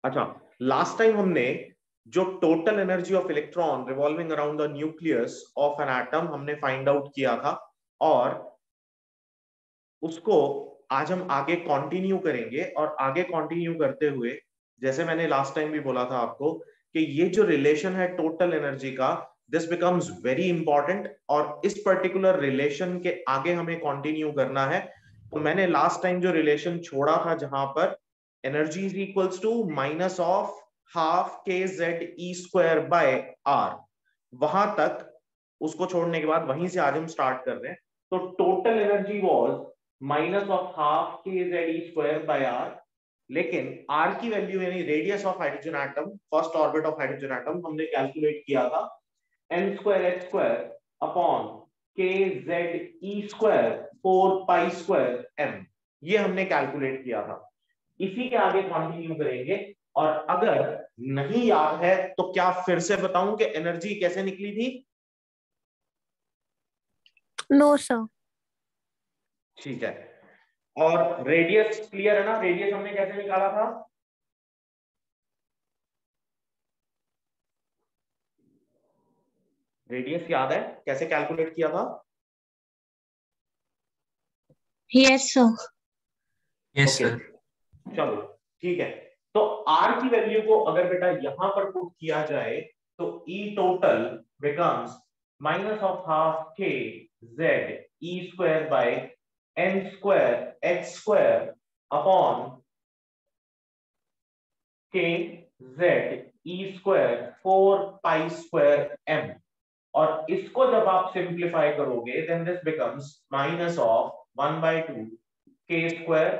अच्छा, last time हमने जो total energy of electron revolving around the nucleus of an atom हमने find out किया था, और उसको आज हम आगे कंटिन्यू करेंगे। और आगे कंटिन्यू करते हुए, जैसे मैंने लास्ट टाइम भी बोला था आपको, कि ये जो रिलेशन है टोटल एनर्जी का, दिस बिकम्स वेरी इंपॉर्टेंट, और इस पर्टिकुलर रिलेशन के आगे हमें कंटिन्यू करना है। तो मैंने लास्ट टाइम जो रिलेशन छोड़ा था, जहां पर energy is equals to minus of half K Z E square by R, वहां तक उसको छोड़ने के बाद वहीं से आज हम स्टार्ट कर रहे हैं। तो total energy was minus of half K Z E square by R, लेकिन आर की वैल्यू यानी radius of hydrogen atom, first orbit of hydrogen atom, हमने कैलकुलेट किया था N square H square upon K Z E square 4 pi square M, ये हमने calculate किया था। इसी के आगे कंटिन्यू करेंगे। और अगर नहीं याद है तो क्या फिर से बताऊं कि एनर्जी कैसे निकली थी? No sir. ठीक है। और रेडियस क्लियर है ना? रेडियस हमने कैसे निकाला था? रेडियस याद है कैसे कैलकुलेट किया था? Yes sir. Yes okay, sir. चलो ठीक है। तो आर की वैल्यू को अगर बेटा यहां पर पुट किया जाए तो E total becomes minus of half K Z E square by N square H square upon K Z E square 4 pi square M. और इसको जब आप सिंप्लीफाई करोगे then this becomes minus of 1/2 K square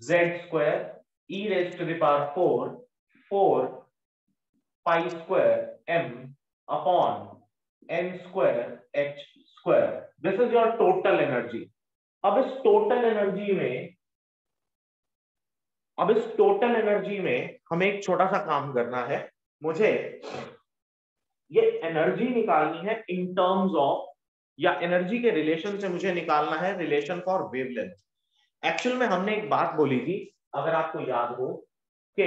Z square e raised to the power 4 pi square m upon n square h square. This is your total energy. अब इस total energy में हमें एक छोटा सा काम करना है। मुझे ये एनर्जी निकालनी है इन टर्म्स ऑफ, या एनर्जी के रिलेशन से मुझे निकालना है रिलेशन फॉर वेवलेंथ। एक्चुअल में हमने एक बात बोली थी, अगर आपको याद हो, कि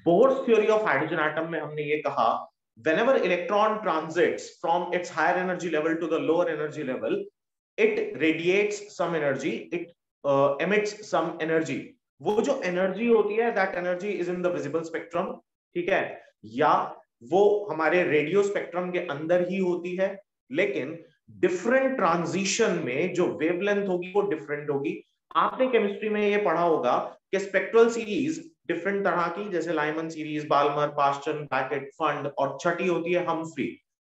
bourse theory of hydrogen atom में हमने ये कहा, whenever electron transits from its higher energy level to the lower energy level, it radiates some energy, it emits some energy. वो जो एनर्जी होती है, that energy is in the visible spectrum, ठीक है, या वो हमारे रेडियो स्पेक्ट्रम के अंदर ही होती है, लेकिन डिफरेंट ट्रांजिशन में जो वेवलेंथ होगी वो डिफरेंट होगी। आपने केमिस्ट्री में ये पढ़ा होगा कि स्पेक्ट्रल सीरीज डिफरेंट तरह की, जैसे Lyman series, Balmer, Paschen, Brackett, Pfund, और छठी होती है हम्फ्री।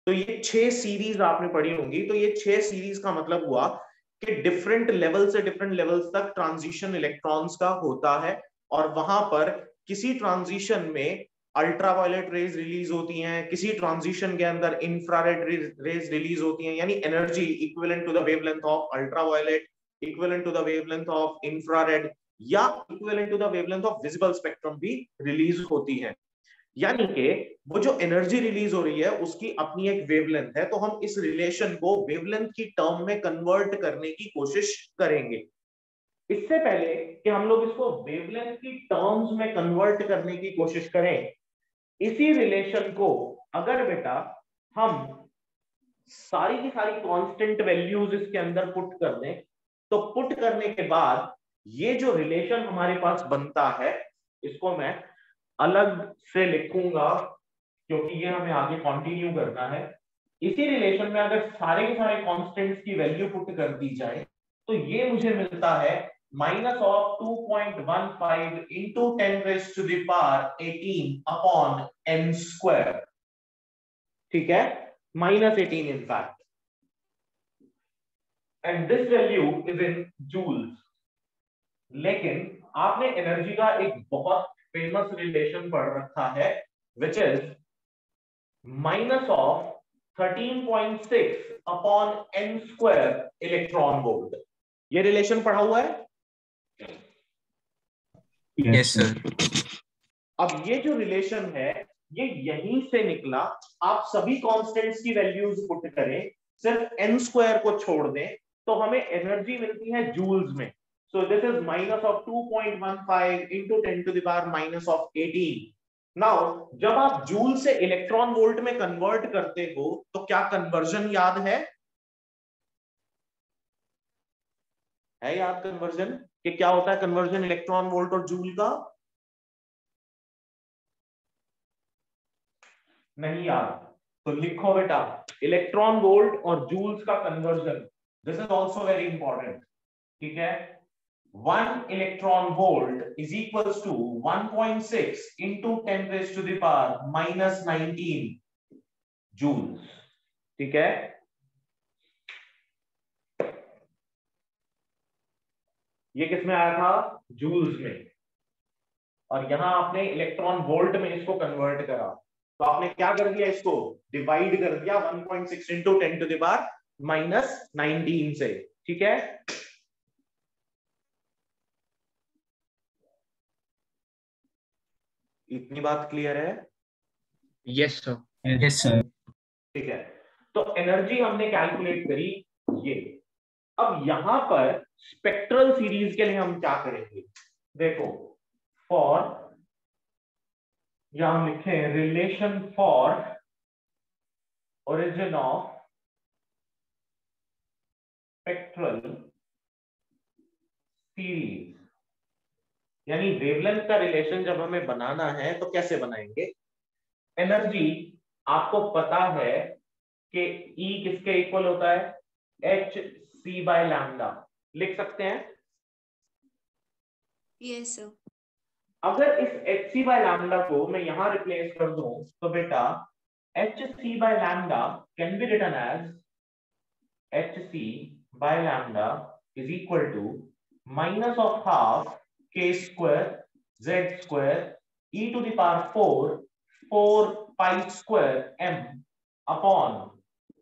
तो ये 6 सीरीज आपने पढ़ी होंगी। तो ये 6 सीरीज का मतलब हुआ कि डिफरेंट लेवल से डिफरेंट लेवल्स तक ट्रांजिशन इलेक्ट्रॉन्स का होता है, और वहां पर किसी ट्रांजिशन में अल्ट्रावायलेट रेज रिलीज होती हैं, किसी ट्रांजिशन के अंदर इंफ्रारेड रेज रिलीज होती हैं, यानी energy equivalent to the wavelength of ultraviolet, equivalent to the wavelength of infrared, या equivalent to the wavelength of visible spectrum भी रिलीज होती है। यानी कि वो जो एनर्जी रिलीज हो रही है उसकी अपनी एक वेवलेंथ है। तो हम इस रिलेशन को वेवलेंथ की टर्म में कन्वर्ट करने की कोशिश करेंगे। इससे पहले कि हम लोग इसको वेवलेंथ की टर्म्स में कन्वर्ट करने की कोशिश करें, इसी रिलेशन को अगर बेटा हम सारी की सारी कांस्टेंट वैल्यूज इसके अंदर पुट कर दें, तो पुट करने के बाद ये जो रिलेशन हमारे पास बनता है, इसको मैं अलग से लिखूंगा क्योंकि ये हमें आगे कंटिन्यू करना है। इसी रिलेशन में अगर सारे के सारे कांस्टेंट्स की वैल्यू पुट कर दी जाए तो ये मुझे मिलता है minus of 2.15 into 10⁻18 upon n square, ठीक है, -18 in fact, and this value is in joules। लेकिन आपने एनर्जी का एक बहुत फेमस रिलेशन पढ़ रखा है, which is minus of 13.6 upon n square electron volt. ये रिलेशन पढ़ा हुआ है? Yes sir. अब ये जो रिलेशन है ये यहीं से निकला। आप सभी कांस्टेंट्स की वैल्यूज पुट करें, सिर्फ n स्क्वायर को छोड़ दें, तो हमें एनर्जी मिलती है जूल्स में। सो this is minus of 2.15 into 10⁻⁻18 now जब आप जूल से इलेक्ट्रॉन वोल्ट में कन्वर्ट करते हो तो क्या कन्वर्जन याद है याद कन्वर्जन कि क्या होता है कन्वर्जन इलेक्ट्रॉन वोल्ट और जूल का? नहीं याद तो लिखो बेटा, इलेक्ट्रॉन वोल्ट और जूल्स का conversion, this is also very important. ठीक है, 1 electron volt is equals to 1.6 into 10 raise to the power minus 19 joules. ठीक है, ये किस में आया था? जूल्स में, और यहां आपने इलेक्ट्रॉन वोल्ट में इसको कन्वर्ट करा, तो आपने क्या कर दिया, इसको डिवाइड कर दिया 1.6 into 10 to the power minus 19 से। ठीक है, इतनी बात क्लियर है? Yes sir. Yes sir. ठीक है, तो एनर्जी हमने कैलकुलेट करी ये। अब यहां पर स्पेक्ट्रल सीरीज के लिए हम क्या करेंगे, देखो, फॉर, या हम लिखे relation for origin of spectral series, यानी वेवलेंथ का रिलेशन जब हमें बनाना है तो कैसे बनाएंगे? एनर्जी आपको पता है कि E किसके इक्वल होता है? एच सी बाय लैम्डा, लिख सकते हैं? Yes sir. अगर इस एच सी बाय लैम्डा को मैं यहां रिप्लेस कर दूं तो बेटा H C by lambda can be written as H C by lambda is equal to minus of half K square Z square E to the power 4 pi square M upon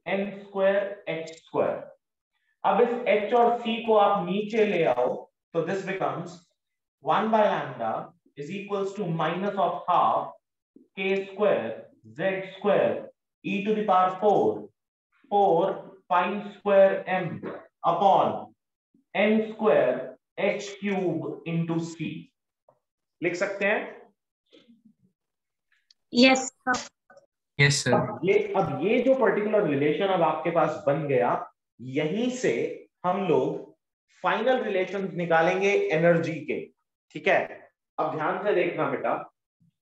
N square H square. अब इस h और c को आप नीचे ले आओ तो this becomes 1 by lambda is equals to minus of half k square z square e to the power 4 pi square m upon n square h cube into c। लिख सकते हैं? Yes sir. Yes sir. अब ये जो particular relation अब आपके पास बन गया, यहीं से हम लोग फाइनल रिलेशंस निकालेंगे एनर्जी के। ठीक है, अब ध्यान से देखना बेटा,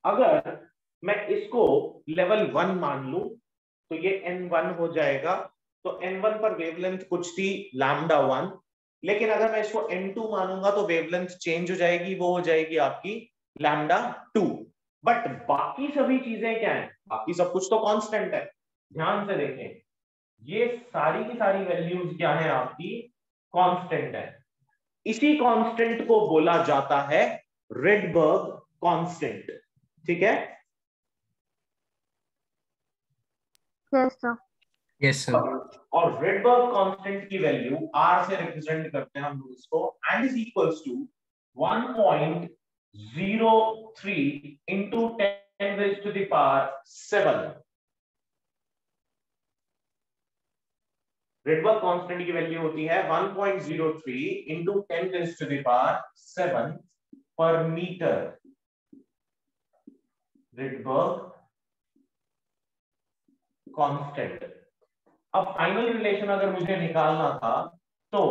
अगर मैं इसको लेवल 1 मान लूं तो ये n1 हो जाएगा, तो n1 पर वेवलेंथ कुछ थी लैम्डा 1, लेकिन अगर मैं इसको n2 मानूंगा तो वेवलेंथ चेंज हो जाएगी, वो हो जाएगी आपकी लैम्डा 2। बट बाकी सभी चीजें क्या है? बाकी सब कुछ तो कांस्टेंट है। ध्यान से देखें, ये सारी की सारी वैल्यूज क्या है आपकी? कांस्टेंट है। इसी कांस्टेंट को बोला जाता है रेडबर्ग कांस्टेंट। ठीक है, यस सर। Yes sir. और रेडबर्ग कांस्टेंट की वैल्यू r से रिप्रेजेंट करते हैं हम लोग इसको, and is equals to 1.03 into 10 raise to the power 7। Rydberg constant की वैल्यू होती है 1.03 into 10 raise to the power 7 per metre. Rydberg constant. अब फाइनल रिलेशन अगर मुझे निकालना था तो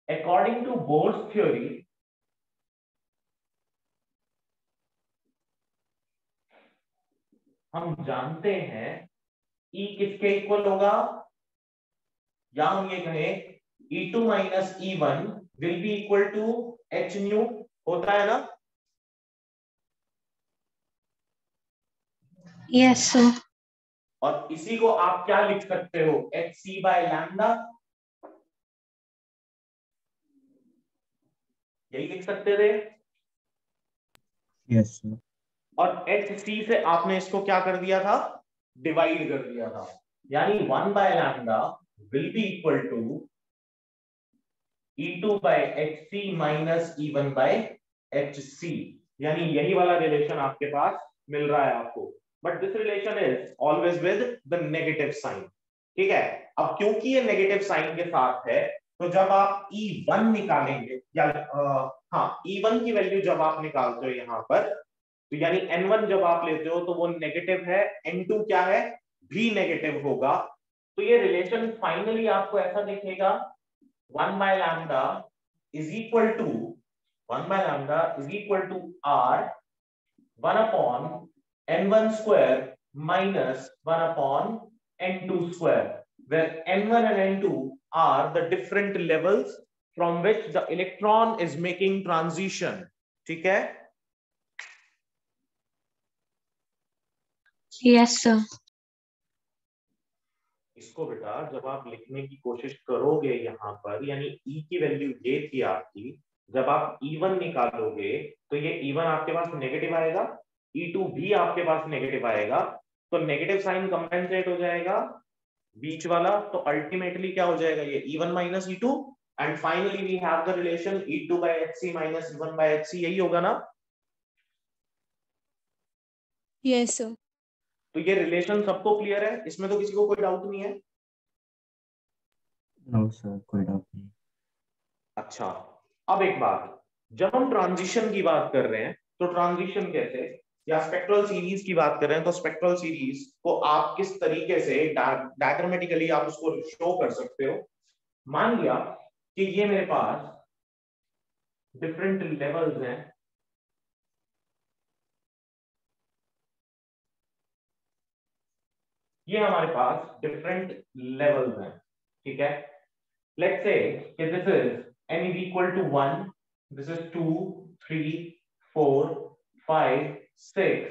अकॉर्डिंग टू बोर्स थ्योरी हम जानते हैं E किसके इक्वल होगा, या हम ये कहें E2 minus E1 will be equal to h nu, होता है ना? Yes sir. और इसी को आप क्या लिख सकते हो? एच सी बाय लैम्डा, यही लिख सकते थे। Yes sir. और एच सी से आपने इसको क्या कर दिया था? डिवाइड कर दिया था, यानी 1 by lambda will be equal to E2 by H C minus E1 by H C, यानी यही वाला रिलेशन आपके पास मिल रहा है आपको। But this relation is always with the negative sign. ठीक है, अब क्योंकि ये नेगेटिव साइन के साथ है तो जब आप E1 निकालेंगे, या हाँ, E1 की वैल्यू जब आप निकालते हो यहां पर, तो यानी N1 जब आप लेते हो तो वो नेगेटिव है, N2 क्या है, भी नेगेटिव होगा। तो ये रिलेशन फाइनली आपको ऐसा दिखेगा 1 by lambda is equal to 1 by lambda is equal to R 1 upon N1 square minus 1 upon N2 square, where N1 and N2 are the different levels from which the electron is making transition. ठीक है? Yes, sir. इसको बेटा जब आप लिखने की कोशिश करोगे यहाँ पर, यानी E की वैल्यू ये थी आपकी, जब आप E1 निकालोगे तो ये E1 आपके पास नेगेटिव आएगा, E2 भी आपके पास नेगेटिव आएगा, तो नेगेटिव साइन कंपेंसेट हो जाएगा बीच वाला, तो अल्टीमेटली क्या हो जाएगा, ये E1 minus E2 and finally we have the relation E2 by HC minus E1 by HC, यही होगा ना? Yes, sir. तो ये रिलेशन सबको क्लियर है, इसमें तो किसी को कोई डाउट नहीं है? नो सर, कोई डाउट नहीं। अच्छा, अब एक बात, जब हम ट्रांजिशन की बात कर रहे हैं तो ट्रांजिशन कैसे, या स्पेक्ट्रल सीरीज की बात कर रहे हैं तो स्पेक्ट्रल सीरीज को आप किस तरीके से डायग्रामेटिकली आप उसको शो कर सकते हो। मान लिया कि ये मेरे पास डिफरेंट लेवल्स हैं, ये हमारे पास डिफरेंट लेवल्स हैं, ठीक है। लेट्स से कि this is n is equal to 1, this is 2, 3, 4, 5, 6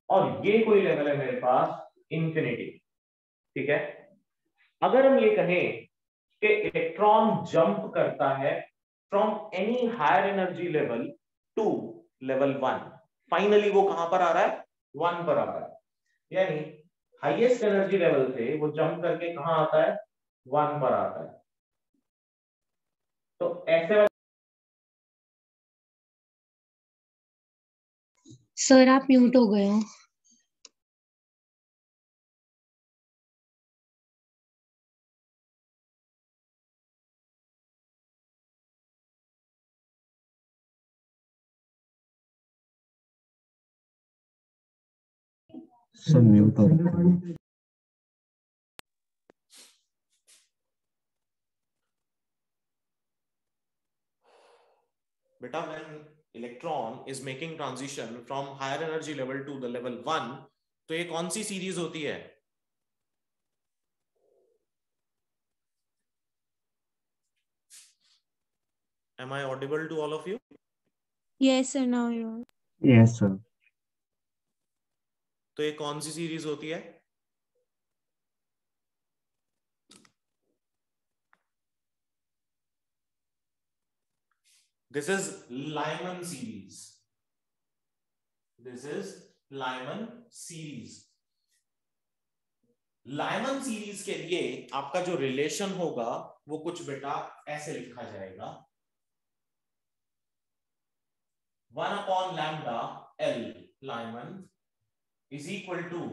और ये कोई लेवल है मेरे पास इंफिनिटी, ठीक है। अगर हम ये कहें कि इलेक्ट्रॉन जंप करता है from any higher energy level to level 1, finally वो कहां पर आ रहा है, 1 पर आ रहा है, यानी हाईएस्ट एनर्जी लेवल से वो जंप करके कहां आता है, 1 पर आता है। तो ऐसे सर आप म्यूट हो गए हो। सर म्यूट हो रहा है। बेटा when electron is making transition from higher energy level to the level 1, तो ये कौन सी सीरीज होती है? Am I audible to all of you? Yes, sir. Now you are. Yes sir. तो ये कौन सी सीरीज होती है? This is Lyman series. This is Lyman series. Lyman series के लिए आपका जो रिलेशन होगा वो कुछ बेटा ऐसे लिखा जाएगा, 1 upon lambda L Lyman is equal to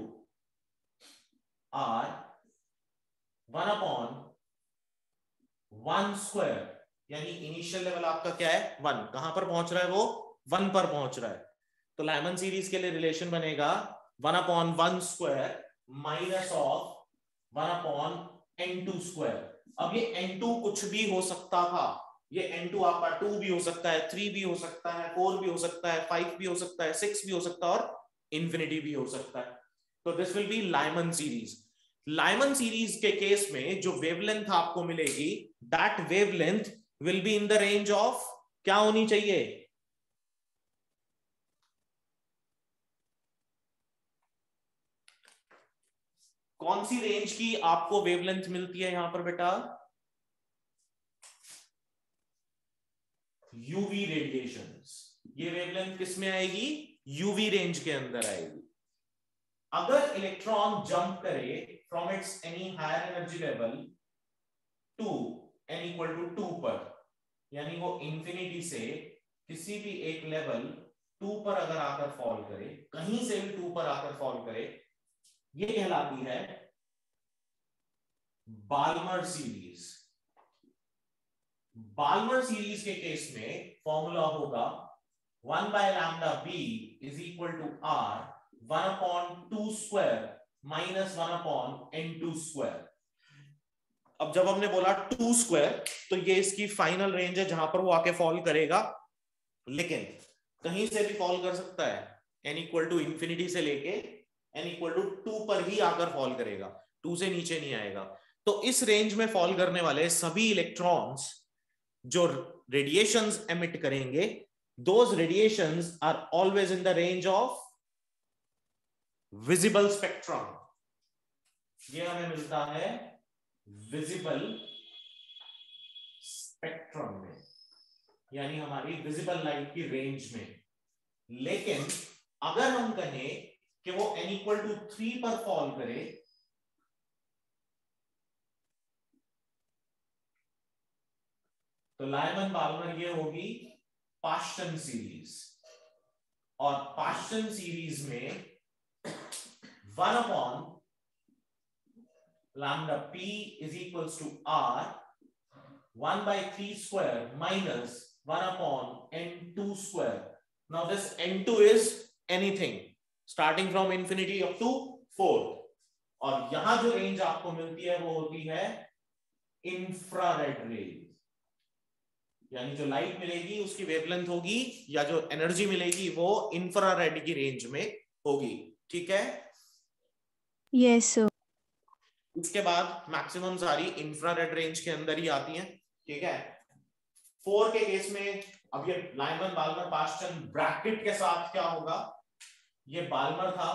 R 1 upon 1 square, यानी इनिशियल लेवल आपका क्या है, 1, कहां पर पहुंच रहा है वो, 1 पर पहुंच रहा है। तो लाइमन सीरीज के लिए रिलेशन बनेगा 1 upon 1 square minus of 1 upon n2 square। अब ये n2 कुछ भी हो सकता था, ये n2 आपका 2 भी हो सकता है, 3 भी हो सकता है, 4 भी हो सकता है, 5 भी हो सकता है, 6 भी हो सकता है और इंफिनिटी भी हो सकता है। तो this will be Lyman series. Lyman series के केस में जो वेवलेंथ आपको मिलेगी, that wavelength will be in the range of, क्या होनी चाहिए, कौन सी रेंज की आपको वेवलेंथ मिलती है यहां पर बेटा, यूवी रेडिएशंस। ये वेवलेंथ किस में आएगी, यूवी रेंज के अंदर आएगी। अगर इलेक्ट्रॉन जंप करे from its any higher energy level to n equal to 2 पर, यानी वो इंफिनिटी से किसी भी एक लेवल 2 पर अगर आकर फॉल करे, कहीं से भी 2 पर आकर फॉल करे, ये कहलाती है बाल्मर सीरीज। बाल्मर सीरीज के केस में फॉर्मूला होगा 1 by lambda b is equal to R 1/2 square minus 1/n2 square. अब जब हमने बोला 2 स्क्वायर तो ये इसकी फाइनल रेंज है जहां पर वो आके फॉल करेगा, लेकिन कहीं से भी फॉल कर सकता है। n इक्वल टू इंफिनिटी से लेके n इक्वल टू 2 पर ही आकर फॉल करेगा, 2 से नीचे नहीं आएगा। तो इस रेंज में फॉल करने वाले सभी इलेक्ट्रॉन्स जो रेडिएशंस एमिट करेंगे, those radiations are always in the range of visible spectrum. ये हमें मिलता है विजिबल स्पेक्ट्रम में, यानी हमारी विजिबल लाइट की रेंज में। लेकिन अगर हम कहें कि वो n इक्वल टू 3 पर फॉल करे, तो लायमन बाल्मर ये होगी पाश्चन सीरीज, और पाश्चन सीरीज में 1/λ p is equals to r 1/3 square minus 1/n2 square. Now this n2 is anything starting from infinity up to 4, और यहां जो रेंज आपको मिलती है वो होती है इंफ्रारेड रेंज, यानी जो लाइट मिलेगी उसकी वेवलेंथ होगी या जो एनर्जी मिलेगी वो इंफ्रारेड की रेंज में होगी। ठीक है? Yes sir. इसके बाद मैक्सिमम सारी इंफ्रारेड रेंज के अंदर ही आती हैं। ठीक है? 4 के केस में अब ये लायमन बाल्मर पाश्चन ब्रैकेट के साथ क्या होगा, ये बाल्मर था,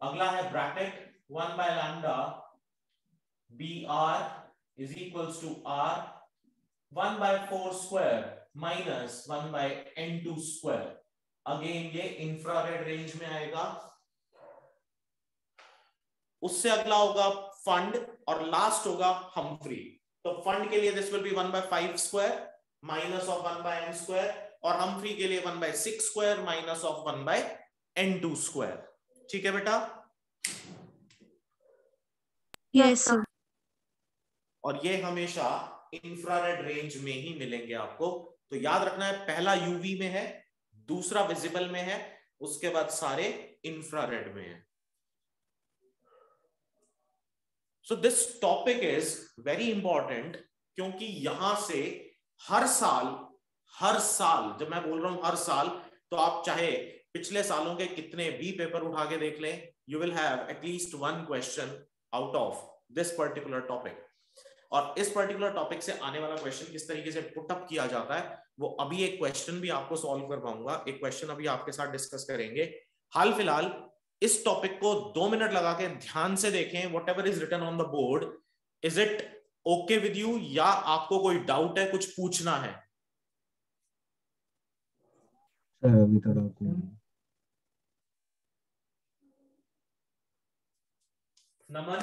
अगला है bracket 1/λ br is equals to r 1/4 square minus 1/n2 square। Again ये इंफ्रारेड रेंज में आएगा। उससे अगला होगा फंड और लास्ट होगा हम्फ्री। तो फंड के लिए this will be 1/5 square minus of 1/n square, और हम्फ्री के लिए 1/6 square minus of 1/n2 square. ठीक है बेटा? Yes sir. और ये हमेशा इंफ्रारेड रेंज में ही मिलेंगे आपको। तो याद रखना है, पहला यूवी में है, दूसरा विजिबल में है, उसके बाद सारे इंफ्रारेड में है। So this topic is very important, क्योंकि यहां से हर साल जब मैं बोल रहा हूं हर साल, तो आप चाहे पिछले सालों के कितने भी पेपर उठा के देख लें, you will have at least 1 question out of this particular topic. और इस पर्टिकुलर टॉपिक से आने वाला क्वेश्चन किस तरीके से पुट अप किया जाता है, वो अभी एक क्वेश्चन भी आपको सॉल्व करवाऊंगा, एक क्वेश्चन अभी आपके साथ डिस्कस करेंगे। हाल फिलहाल इस टॉपिक को 2 मिनट लगा के ध्यान से देखें, whatever is written on the board, is it okay with you, या आपको कोई डाउट है, कुछ पूछना है? सर अभी तो डाउट नहीं है। नमन,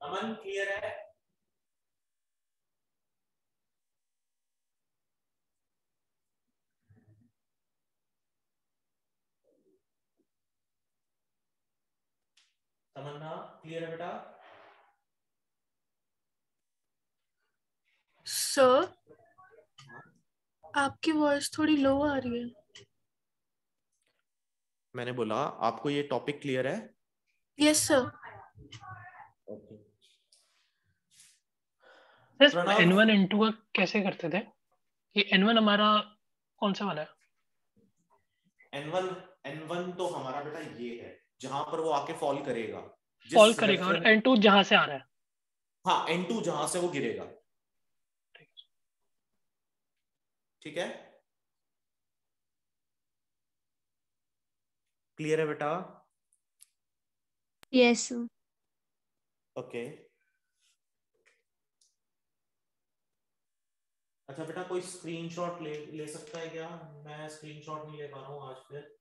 नमन क्लियर है? तमन्ना क्लियर है बेटा? सर आपकी वॉइस थोड़ी लो आ रही है। मैंने बोला आपको ये टॉपिक क्लियर है? Yes sir. Okay. Sir N1 N2 का कैसे करते थे? ये N1 हमारा कौन सा वाला है? N1 तो हमारा बेटा ये है जहां पर वो आके फॉल करेगा, फॉल करेगा, और N2 जहां से आ रहा है। हाँ, N2 जहां से वो गिरेगा। ठीक है? क्लियर है बेटा? Yes sir. ओके। अच्छा बेटा, कोई स्क्रीनशॉट ले सकता है क्या? मैं स्क्रीनशॉट नहीं ले पा रहा हूँ आज फिर।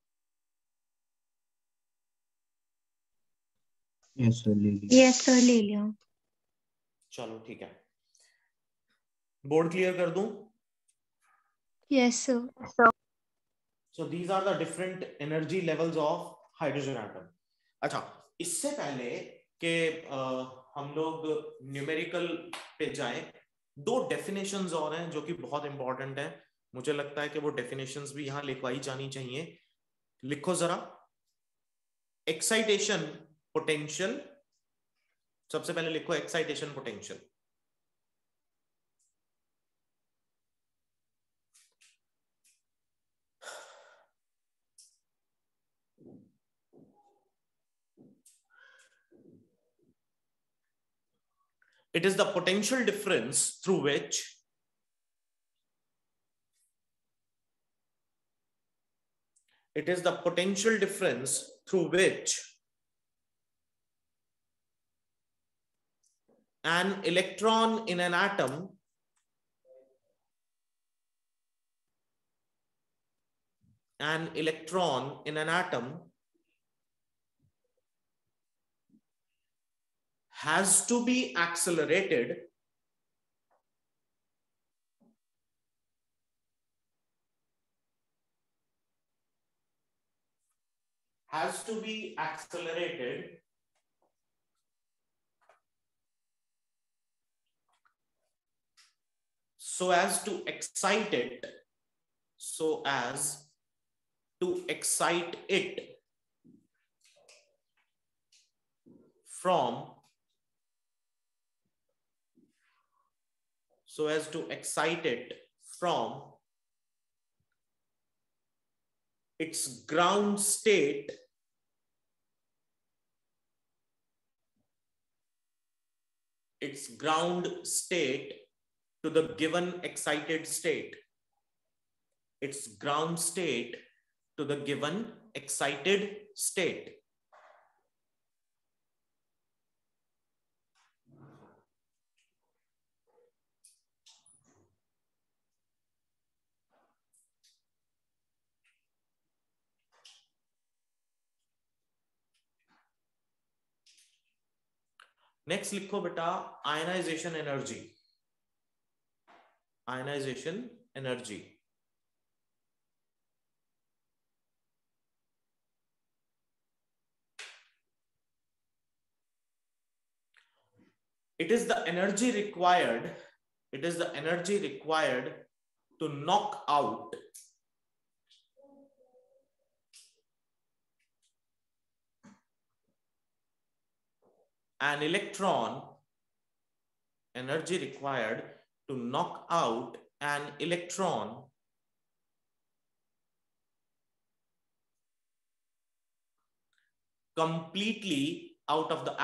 यस सर ले लिया। यस सर ले लिया। चलो ठीक है, बोर्ड क्लियर कर दूं? Yes sir. So these are the different energy levels of hydrogen atom. अच्छा, इससे पहले कि हम लोग न्यूमेरिकल पे जाएं। दो डेफिनेशंस और हैं जो कि बहुत इंपॉर्टेंट है, मुझे लगता है कि वो डेफिनेशंस भी यहां लिखवाई जानी चाहिए। लिखो जरा, एक्साइटेशन पोटेंशियल, सबसे पहले लिखो excitation potential. It is the potential difference through which an electron in an atom has to be accelerated so as to excite it from its ground state to the given excited state. Its ground state to the given excited state. Next लिखो बेटा ionisation energy. Ionisation energy it is the energy required to knock out an electron completely out of the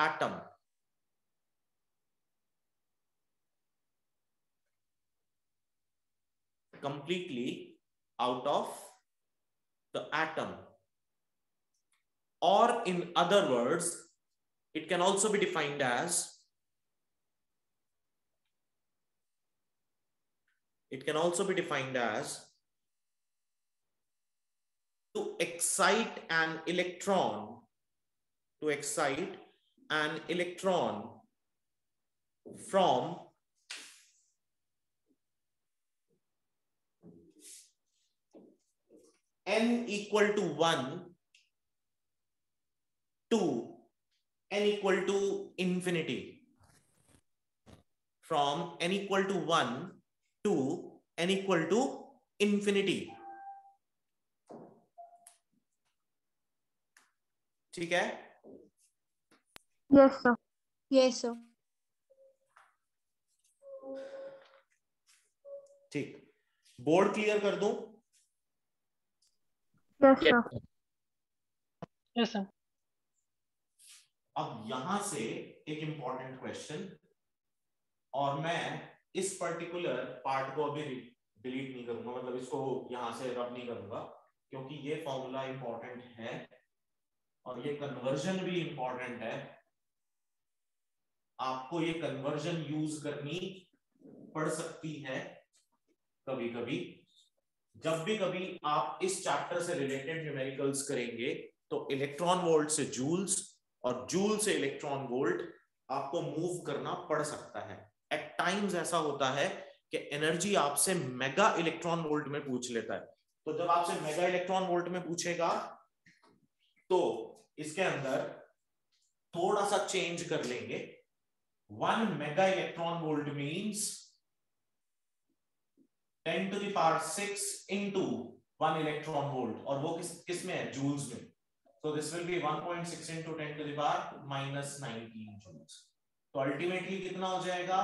atom. Or in other words, it can also be defined as to excite an electron from n equal to 1 to n equal to infinity. From n equal to 1 to n equal to infinity. ठीक है? Yes, sir. Yes, sir. ठीक, board clear कर दूं? Yes, sir. Yes sir. अब यहां से एक important question, और मैं इस पर्टिकुलर पार्ट को अभी डिलीट नहीं करूंगा, मतलब इसको यहां से रब नहीं करूंगा, क्योंकि ये फॉर्मूला इंपॉर्टेंट है और ये कन्वर्जन भी इंपॉर्टेंट है। आपको ये कन्वर्जन यूज करनी पड़ सकती है कभी कभी। जब भी कभी आप इस चैप्टर से रिलेटेड न्यूमेरिकल्स करेंगे तो इलेक्ट्रॉन वोल्ट से जूल्स और जूल से इलेक्ट्रॉन वोल्ट आपको मूव करना पड़ सकता है। एट टाइम्स ऐसा होता है कि एनर्जी आपसे मेगा इलेक्ट्रॉन वोल्ट में पूछ लेता है, तो जब आपसे मेगा इलेक्ट्रॉन वोल्ट में पूछेगा तो इसके अंदर थोड़ा सा चेंज कर लेंगे, 1 mega electron volt means 10⁶ into 1 electron volt, और वो किस में है? जूल्स में. So this will be 1.6 into 10⁻⁻19 joules. तो अल्टीमेटली कितना हो जाएगा?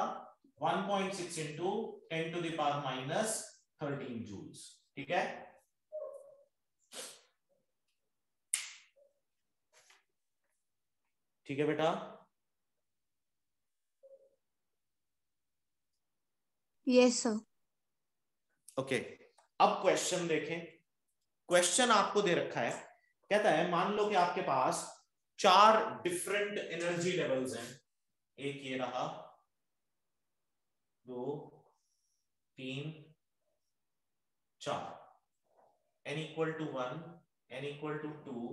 1.6 into 10⁻⁻13 joules. ठीक है? ठीक है बेटा? Yes, sir. ओके, अब क्वेश्चन देखें. क्वेश्चन आपको दे रखा है, कहता है मान लो कि आपके पास 4 डिफरेंट एनर्जी लेवल्स हैं. एक ये रहा, 2 3 4. n equal to 1, n equal to 2,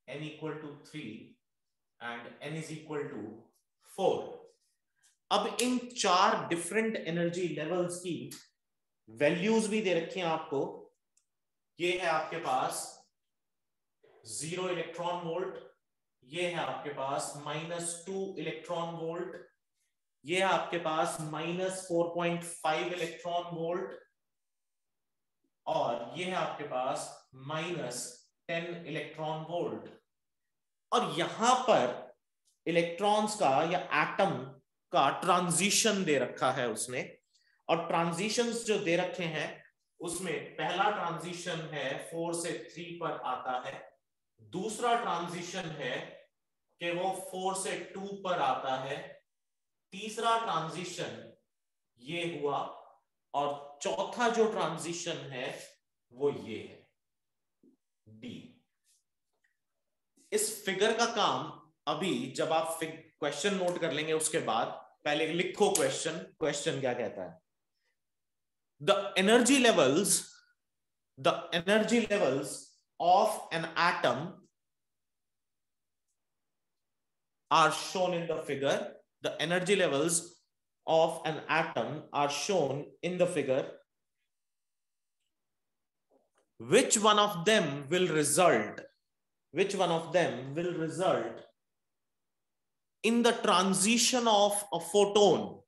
n equal to 3 and n is equal to 4. अब इन 4 डिफरेंट एनर्जी लेवल्स की वैल्यूज भी दे रखी हैं आपको. ये है आपके पास 0 इलेक्ट्रॉन वोल्ट, ये है आपके पास -2 इलेक्ट्रॉन वोल्ट, ये है आपके पास -4.5 इलेक्ट्रॉन वोल्ट, और ये है आपके पास -10 इलेक्ट्रॉन वोल्ट. और यहां पर इलेक्ट्रॉन्स का या एटम का ट्रांजिशन दे रखा है उसने. और ट्रांजिशंस जो दे रखे हैं उसमें पहला ट्रांजिशन है 4 से 3 पर आता है, दूसरा ट्रांजिशन है कि वो 4 से 2 पर आता है, तीसरा ट्रांजिशन ये हुआ, और चौथा जो ट्रांजिशन है वो ये है डी. इस फिगर का काम अभी जब आप क्वेश्चन नोट कर लेंगे उसके बाद पहले लिखो क्वेश्चन. क्वेश्चन क्या कहता है? The energy levels of an atom are shown in the figure. The energy levels of an atom are shown in the figure. Which one of them will result in the transition of a photon?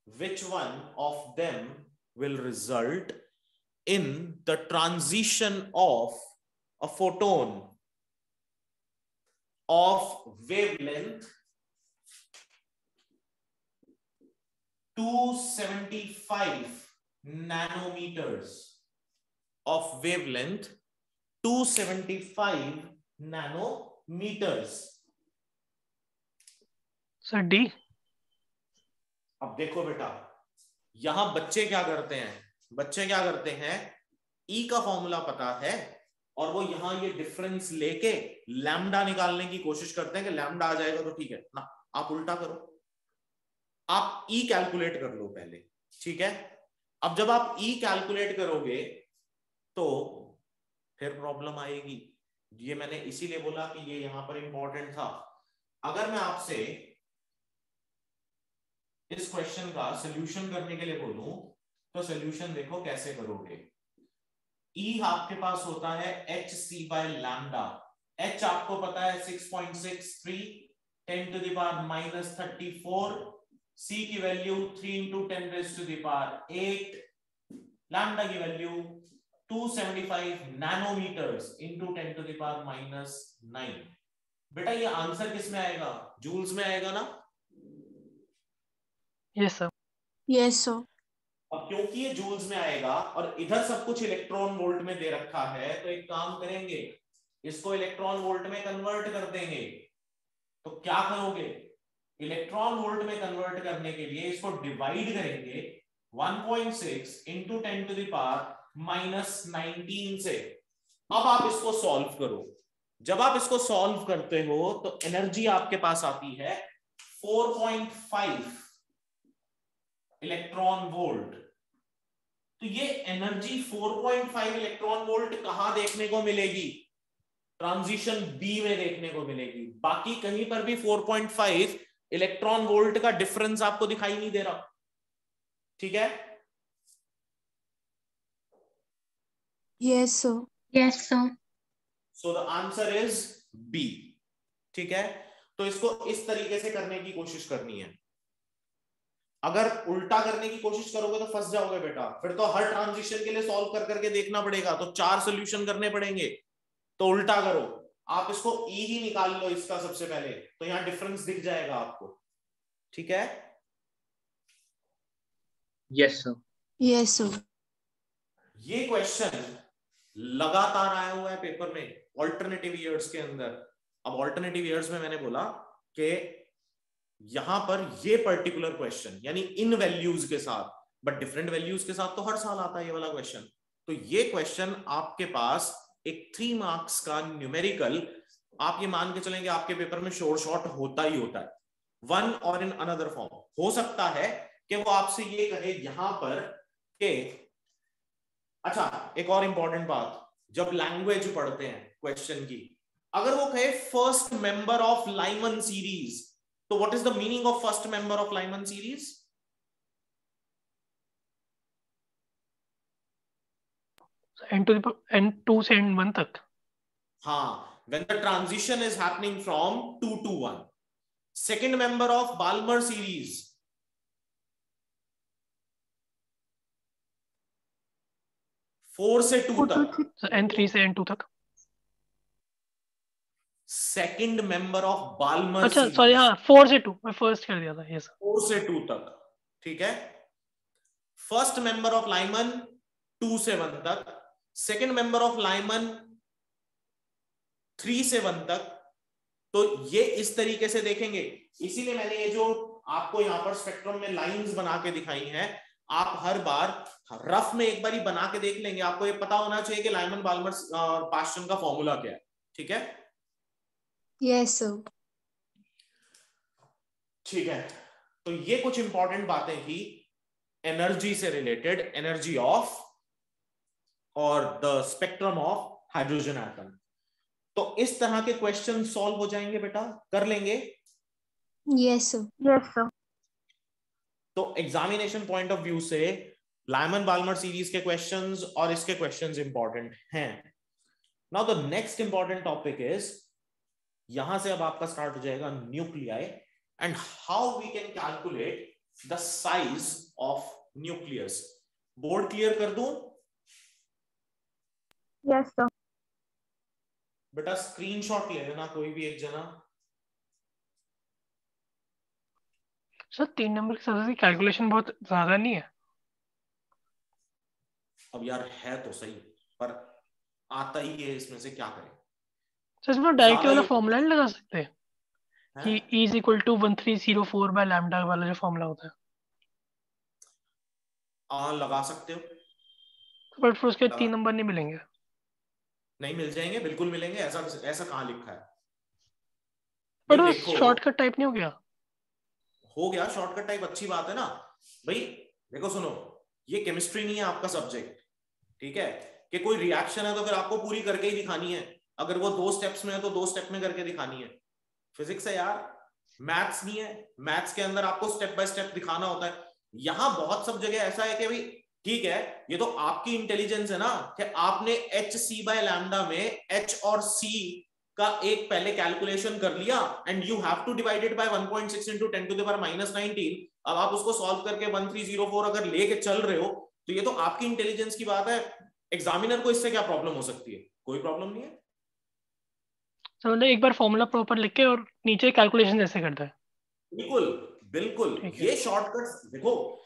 Which one of them will result in the transition of a photon of wavelength 275 nanometers? Of wavelength 275 nanometers. Sir D. अब देखो बेटा, यहां बच्चे क्या करते हैं, ई का formula पता है और वो यहां ये डिफरेंस लेके लैम्डा निकालने की कोशिश करते हैं कि लैम्डा आ जाएगा तो ठीक है ना. आप उल्टा करो, आप ई कैलकुलेट कर लो पहले. ठीक है? अब जब आप ई कैलकुलेट करोगे तो फिर प्रॉब्लम आएगी. ये मैंने इसीलिए बोला कि ये यहां पर इंपॉर्टेंट था. अगर मैं आपसे इस क्वेश्चन का सॉल्यूशन करने के लिए बोलूं तो सॉल्यूशन देखो कैसे करोगे. E आपके पास होता है hc/लैम्डा. H आपको पता है 6.63 10⁻⁻34. C की वैल्यू 3 × 10⁸8. लैम्डा की वैल्यू 275 नैनोमीटर्स × 10⁻⁹. बेटा ये आंसर किस में आएगा? जूल्स में आएगा ना? Yes sir. Yes, sir. अब क्योंकि ये जूल्स में आएगा और इधर सब कुछ इलेक्ट्रॉन वोल्ट में दे रखा है, तो एक काम करेंगे, इसको इलेक्ट्रॉन वोल्ट में कन्वर्ट कर देंगे. तो क्या करोगे? इलेक्ट्रॉन वोल्ट में कन्वर्ट करने के लिए इसको डिवाइड करेंगे 1.6 × 10⁻⁻19 से. अब आप इसको सॉल्व करो. जब आप इसको सॉल्व करते हो तो एनर्जी आपके पास आती है 4.5 इलेक्ट्रॉन वोल्ट. तो ये एनर्जी 4.5 इलेक्ट्रॉन वोल्ट कहां देखने को मिलेगी? ट्रांजिशन बी में देखने को मिलेगी. बाकी कहीं पर भी 4.5 इलेक्ट्रॉन वोल्ट का डिफरेंस आपको दिखाई नहीं दे रहा. ठीक है? Yes, sir. Yes, sir. So the answer is B. ठीक है? तो इसको इस तरीके से करने की कोशिश करनी है। अगर उल्टा करने की कोशिश करोगे तो फंस जाओगे बेटा, फिर तो हर ट्रांजिशन के लिए सॉल्व कर करके देखना पड़ेगा, तो 4 सोल्यूशन करने पड़ेंगे। तो उल्टा करो, आप इसको ई ही निकाल लो इसका सबसे पहले, तो यहां डिफरेंस दिख जाएगा आपको। ठीक है? Yes sir. Yes, sir. ये क्वेश्चन लगातार आया हुआ है पेपर में ऑल्टरनेटिव ईयर्स के अंदर। अब ऑल्टरनेटिव ईयर्स में मैंने बोला कि यहां पर ये पर्टिकुलर क्वेश्चन यानी इन वैल्यूज के साथ, बट डिफरेंट वैल्यूज के साथ तो हर साल आता है ये वाला क्वेश्चन। तो ये क्वेश्चन आपके पास एक 3 मार्क्स का न्यूमेरिकल, आप ये मान के चलेंगे आपके पेपर में शॉर्ट होता ही होता है, वन और इन अनदर फॉर्म। हो सकता है कि वो आपसे ये कहे यहां पर कि अच्छा, एक और इंपॉर्टेंट बात, जब लैंग्वेज पढ़ते हैं क्वेश्चन की, अगर वो कहे first member of Lyman series, तो what is the meaning of first member of Lyman series? n2 से n1 तक। हाँ, when the transition is happening from 2 to 1. Second member of Balmer series, four से 2 तक। n3 से n2 तक। Second member of Balmer अच्छा series, sorry, हाँ 4 से 2, मैं फर्स्ट कर दिया था। यस 4 से 2 तक। ठीक है? फर्स्ट मेंबर ऑफ लाइमन 2 से 1 तक, सेकंड मेंबर ऑफ लाइमन 3 से 1 तक। तो ये इस तरीके से देखेंगे, इसीलिए मैंने ये जो आपको यहां पर स्पेक्ट्रम में लाइंस बना के दिखाई हैं, आप हर बार रफ में एक बार ही बना के देख लेंगे, आपको ये पता होना चाहिए कि लाइमन बाल्मर पास्चन का फॉर्मूला क्या है। ठीक है? Yes, sir. ठीक है, तो ये कुछ इंपॉर्टेंट बातें थी एनर्जी से रिलेटेड, एनर्जी ऑफ और the spectrum of hydrogen atom. तो इस तरह के क्वेश्चन सॉल्व हो जाएंगे बेटा, कर लेंगे। Yes, sir. Yes, sir. तो एग्जामिनेशन पॉइंट ऑफ व्यू से लाइमन बाल्मर सीरीज के क्वेश्चंस और इसके क्वेश्चंस इंपॉर्टेंट हैं। Now the next important topic is, यहां से अब आपका स्टार्ट हो जाएगा nuclei and how we can calculate the size of nucleus. Board clear कर दूं? Yes, sir. बेटा स्क्रीनशॉट ले लेना कोई भी एक जना। सर 3 नंबर के साथ कैलकुलेशन बहुत ज्यादा नहीं है? अब यार है तो सही, पर आता ही है, इसमें से क्या करें। सर इसमें डायरेक्ट ज्यादा वाला ही- फॉर्मूला नहीं लगा सकते हैं? कि E is equal to 1304 by lambda वाला जो फॉर्मूला होता है? लगा सकते हो, बट फिर उसके लगा- 3 नंबर नहीं मिलेंगे। नहीं मिल जाएंगे, बिल्कुल मिलेंगे। ऐसा ऐसा कहाँ लिखा है? बट भाई वो देखो, शॉर्टकट टाइप नहीं हो गया? हो गया शॉर्टकट टाइप, अच्छी बात है ना भाई। देखो सुनो, ये केमिस्ट्री नहीं है आपका सब्जेक्ट, ठीक है? कि कोई रिएक्शन है तो फिर आपको पूरी करके ही दिखानी है, अगर वो 2 स्टेप्स में है तो 2 स्टेप में करके दिखानी है। फिजिक्स है यार, मैथ्स नहीं है। मैथ्स के अंदर आपको स्टेप बाय स्टेप दिखाना होता है। यहां बहुत सब जगह ऐसा है कि भाई ठीक है, ये तो आपकी इंटेलिजेंस है ना कि आपने एच सी बाय लैम्डा में एच और सी का एक पहले कैलकुलेशन कर लिया and you have to divide it by 1.6 into 10 to the power -19। अब आप उसको सॉल्व करके 1304 अगर लेके चल रहे हो तो ये तो आपकी इंटेलिजेंस की बात है। एग्जामिनर को इससे क्या प्रॉब्लम हो सकती है? कोई प्रॉब्लम नहीं है। तो मतलब एक बार फॉर्मूला प्रॉपर लिख के और नीचे कैलकुलेशन जैसे करता है। बिल्कुल बिल्कुल, ठीक है। ये शॉर्टकट्स देखो,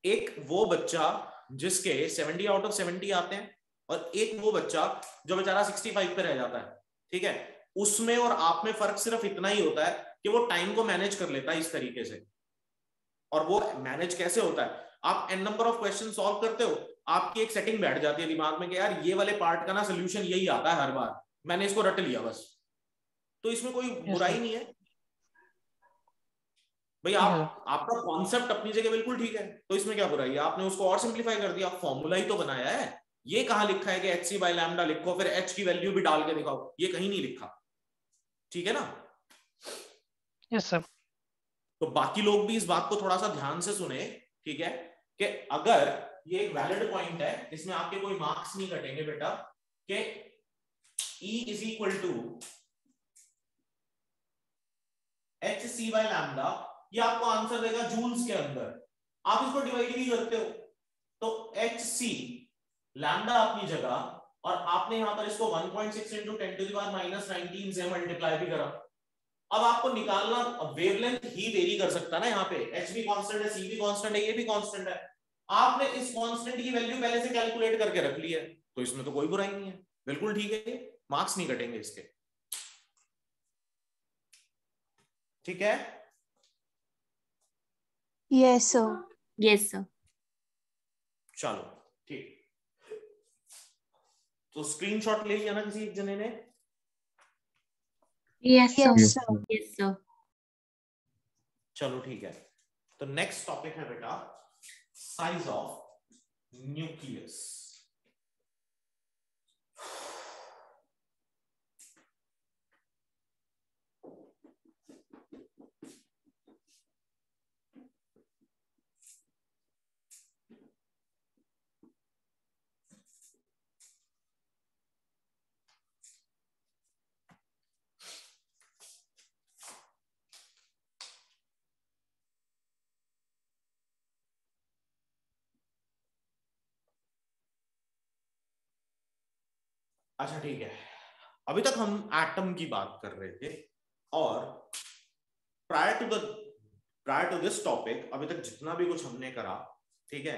एक वो बच्चा जिसके 70 out of 70 आते हैं और एक वो बच्चा जो बेचारा 65 पे रह जाता है, ठीक है? उसमें और आप में फर्क सिर्फ इतना ही होता है कि वो टाइम को मैनेज कर लेता है इस तरीके से। और वो मैनेज कैसे होता है? आप n number of question solve करते हो, आपकी एक सेटिंग बैठ जाती है दिमाग में कि यार ये वाले पार्ट का ना सोल्यूशन यही आता है हर बार, मैंने इसको रट लिया बस। तो इसमें कोई बुराई नहीं है भाई। आपका कॉन्सेप्ट अपनी जगह बिल्कुल ठीक है, तो इसमें क्या बुराई है? आपने उसको और सिंप्लीफाई कर दिया, फॉर्मूला ही तो बनाया है। ये कहां लिखा है कि एच सी बाय लैम्डा लिखो फिर एच की वैल्यू भी डाल के दिखाओ? ये कहीं नहीं लिखा, ठीक है ना? Yes sir. तो बाकी लोग भी इस बात को थोड़ा सा ध्यान से सुने, ठीक है? कि अगर ये एक वैलिड पॉइंट है, इसमें आपके कोई मार्क्स नहीं कटेंगे बेटा, कि E is equal to H C by lambda, ये आपको आंसर देगा जूल्स के अंदर। आप इसको डिवाइड भी करते हो तो एच सी लैम्डा अपनी जगह, और आपने यहां पर इसको 1.6 इंटू 10⁻⁻19 से मल्टीप्लाई भी करा। अब आपको निकालना, वेवलेंथ ही वेरी कर सकता है ना, यहाँ पे एच भी कांस्टेंट है, सी भी कांस्टेंट है, ये भी कांस्टेंट है। आपने इस कांस्टेंट की वैल्यू पहले से कैलकुलेट करके रख ली है, तो इसमें तो कोई बुराई नहीं है, बिल्कुल ठीक है, मार्क्स नहीं कटेंगे इसके। ठीक है? Yes, sir. Yes, sir. चलो ठीक, तो स्क्रीनशॉट ले लिया ना किसी एक जने ने? Yes, sir. Yes, sir. Yes, sir. चलो ठीक है, तो नेक्स्ट टॉपिक है बेटा साइज ऑफ न्यूक्लियस। अच्छा ठीक है, अभी तक हम एटम की बात कर रहे थे, और प्रायर टू दिस टॉपिक अभी तक जितना भी कुछ हमने करा, ठीक है,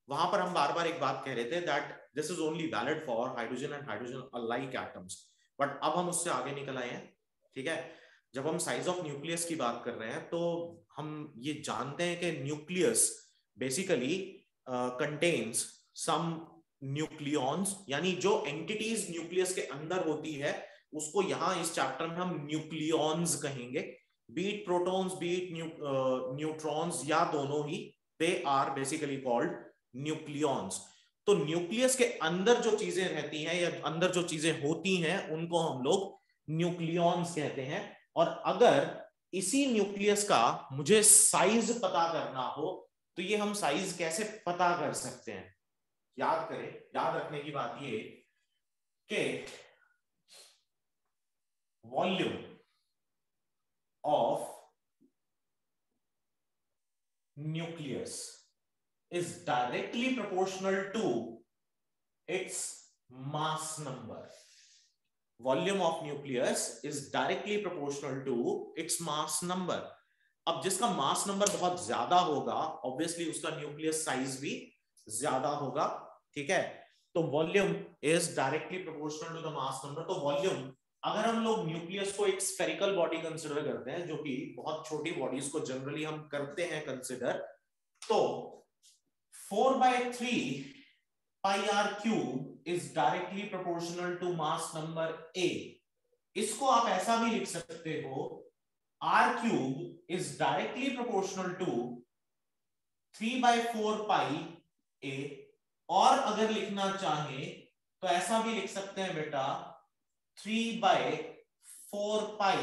वहां पर हम बार बार एक बात कह रहे थे that this is only valid for hydrogen and hydrogen alike atoms, but अब हम उससे आगे निकल आए हैं। ठीक है, जब हम साइज ऑफ न्यूक्लियस की बात कर रहे हैं तो हम ये जानते हैं कि nucleus basically contains some nucleons, यानी जो एंटिटीज न्यूक्लियस के अंदर होती है उसको यहां इस चैप्टर में हम न्यूक्लियॉन्स कहेंगे, बीट प्रोटॉन्स बीट न्यूट्रॉन्स या दोनों ही, they are basically called nucleons. तो न्यूक्लियस के अंदर जो चीजें रहती हैं या अंदर जो चीजें होती हैं उनको हम लोग न्यूक्लियॉन्स कहते हैं। और अगर इसी न्यूक्लियस का मुझे साइज पता करना हो तो ये हम साइज कैसे पता कर सकते हैं? याद करें, याद रखने की बात ये कि volume of nucleus is directly proportional to its mass number. Volume of nucleus is directly proportional to its mass number. अब जिसका मास नंबर बहुत ज्यादा होगा ऑब्वियसली उसका न्यूक्लियस साइज भी ज्यादा होगा। ठीक है, तो volume is directly proportional to the mass number. तो वॉल्यूम, अगर हम लोग न्यूक्लियस को एक स्फेरिकल बॉडी कंसिडर करते हैं, जो कि बहुत छोटी बॉडीज को जनरली हम करते हैं कंसिडर, तो 4/3 pi r cube is directly proportional to mass number A. इसको आप ऐसा भी लिख सकते हो, r cube is directly proportional to 3/4 pi A, और अगर लिखना चाहे तो ऐसा भी लिख सकते हैं बेटा 3/4 pi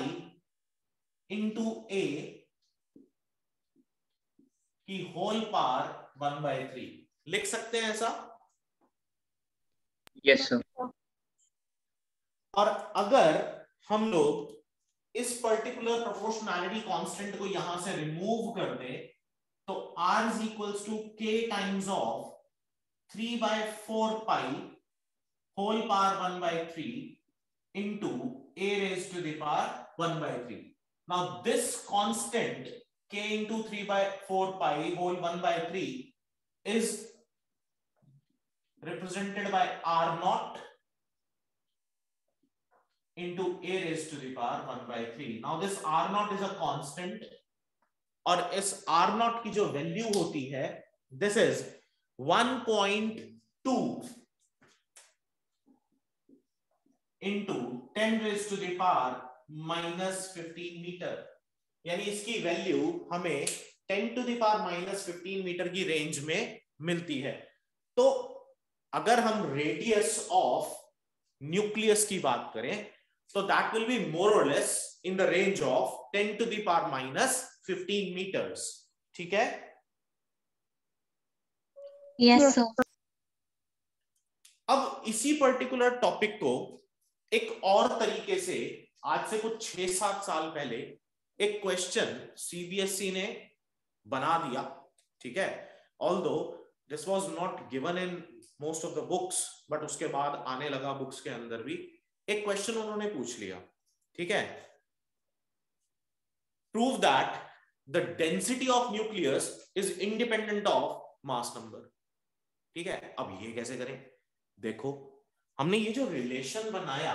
into A की होल पावर 1/3 लिख सकते हैं ऐसा? Yes sir. और अगर हम लोग इस पर्टिकुलर प्रोपोर्शनैलिटी कांस्टेंट को यहां से रिमूव कर दे तो r is equals to k times of 3/4 pi whole power 1/3 into a raised to the power 1/3. Now this constant k into 3/4 pi whole 1/3 is represented by r naught into a raised to the power 1/3. Now this r naught is a constant, और इस r naught की जो value होती है this is 1.2 into 10 raised to the power -15 metre, यानी इसकी value हमें 10 to the power -15 metre की रेंज में मिलती है। तो अगर हम रेडियस ऑफ न्यूक्लियस की बात करें तो दैट विल बी मोर और less in the range of 10 to the power -15 metres. ठीक है? Yes sir. अब इसी पर्टिकुलर टॉपिक को एक और तरीके से आज से कुछ 6-7 साल पहले एक क्वेश्चन सीबीएसई ने बना दिया, ठीक है, although this was not given in most of the books, but उसके बाद आने लगा बुक्स के अंदर भी। एक क्वेश्चन उन्होंने पूछ लिया, ठीक है, prove that the density of nucleus is independent of mass number. ठीक है, अब ये कैसे करें? देखो, हमने ये जो रिलेशन बनाया,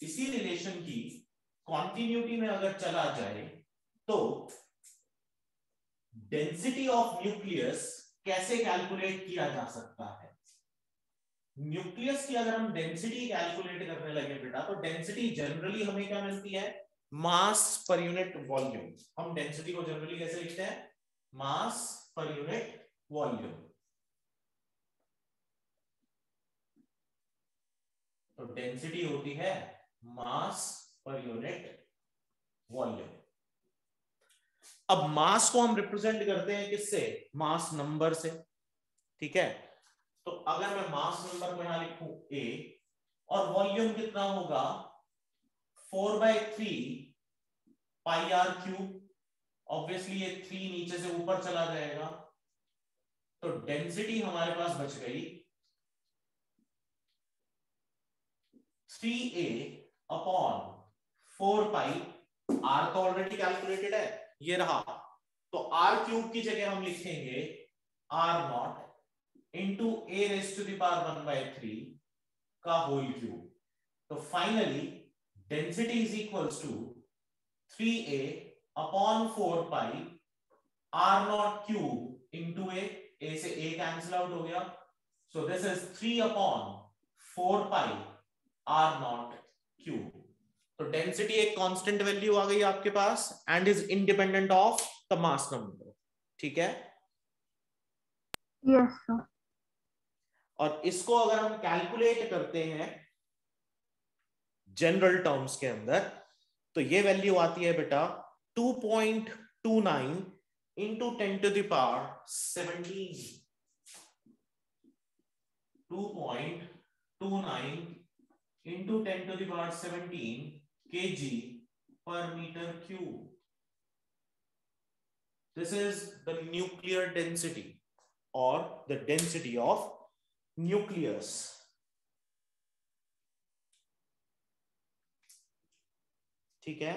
इसी रिलेशन की कॉन्टिन्यूटी में अगर चला जाए तो डेंसिटी ऑफ न्यूक्लियस कैसे कैलकुलेट किया जा सकता है? न्यूक्लियस की अगर हम डेंसिटी कैलकुलेट करने लगे बेटा, तो डेंसिटी जनरली हमें क्या मिलती है? मास पर यूनिट वॉल्यूम। हम डेंसिटी को जनरली कैसे लिखते हैं? मास पर यूनिट वॉल्यूम। तो डेंसिटी होती है मास पर यूनिट वॉल्यूम। अब मास को हम रिप्रेजेंट करते हैं किससे? मास नंबर से, ठीक है। तो अगर मैं मास नंबर को यहां लिखूं A, और वॉल्यूम कितना होगा? 4/3 पाई आर क्यूब। ऑब्वियसली ये 3 नीचे से ऊपर चला जाएगा, तो डेंसिटी हमारे पास बच गई 3A अपॉन 4 पाई। आर तो ऑलरेडी कैलकुलेटेड है, ये रहा। तो आर क्यूब की जगह हम लिखेंगे R naught into A raise to the power 1/3 का होल क्यूब। तो finally density is equals to 3A upon 4 pi R naught cube into A से ए कैंसिल आउट हो गया। So this is 3 upon 4 pi R naught cube. तो density एक constant value आ गई आपके पास and is independent of the mass number, ठीक है। Yes sir. और इसको अगर हम कैलकुलेट करते हैं जनरल टर्म्स के अंदर, तो ये वैल्यू आती है बेटा 2.29 into 10 to the power 17। 2.29 into 10 to the power 17 kg per meter cube. This is the nuclear density or the density of nucleus. ठीक है?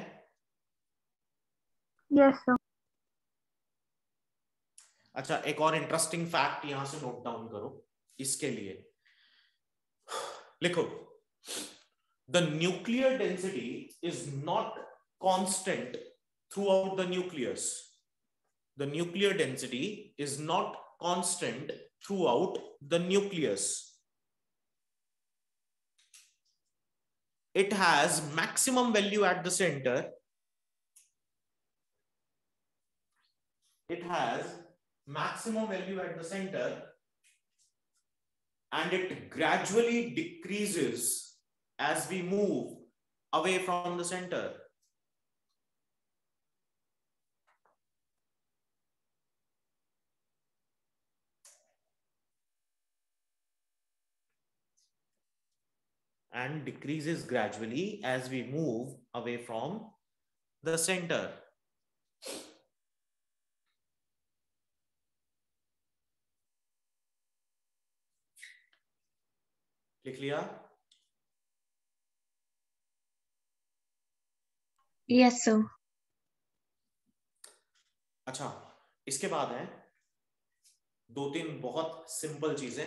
Yes sir. अच्छा, एक और इंटरेस्टिंग फैक्ट यहां से नोट डाउन करो, इसके लिए लिखो, the nuclear density is not constant throughout the nucleus. The nuclear density is not constant throughout the nucleus. It has maximum value at the center. It has maximum value at the center and it gradually decreases as we move away from the center. And decreases gradually as we move away from the center. लिख लिया? Yes, sir. अच्छा, इसके बाद है 2-3 बहुत simple चीजें,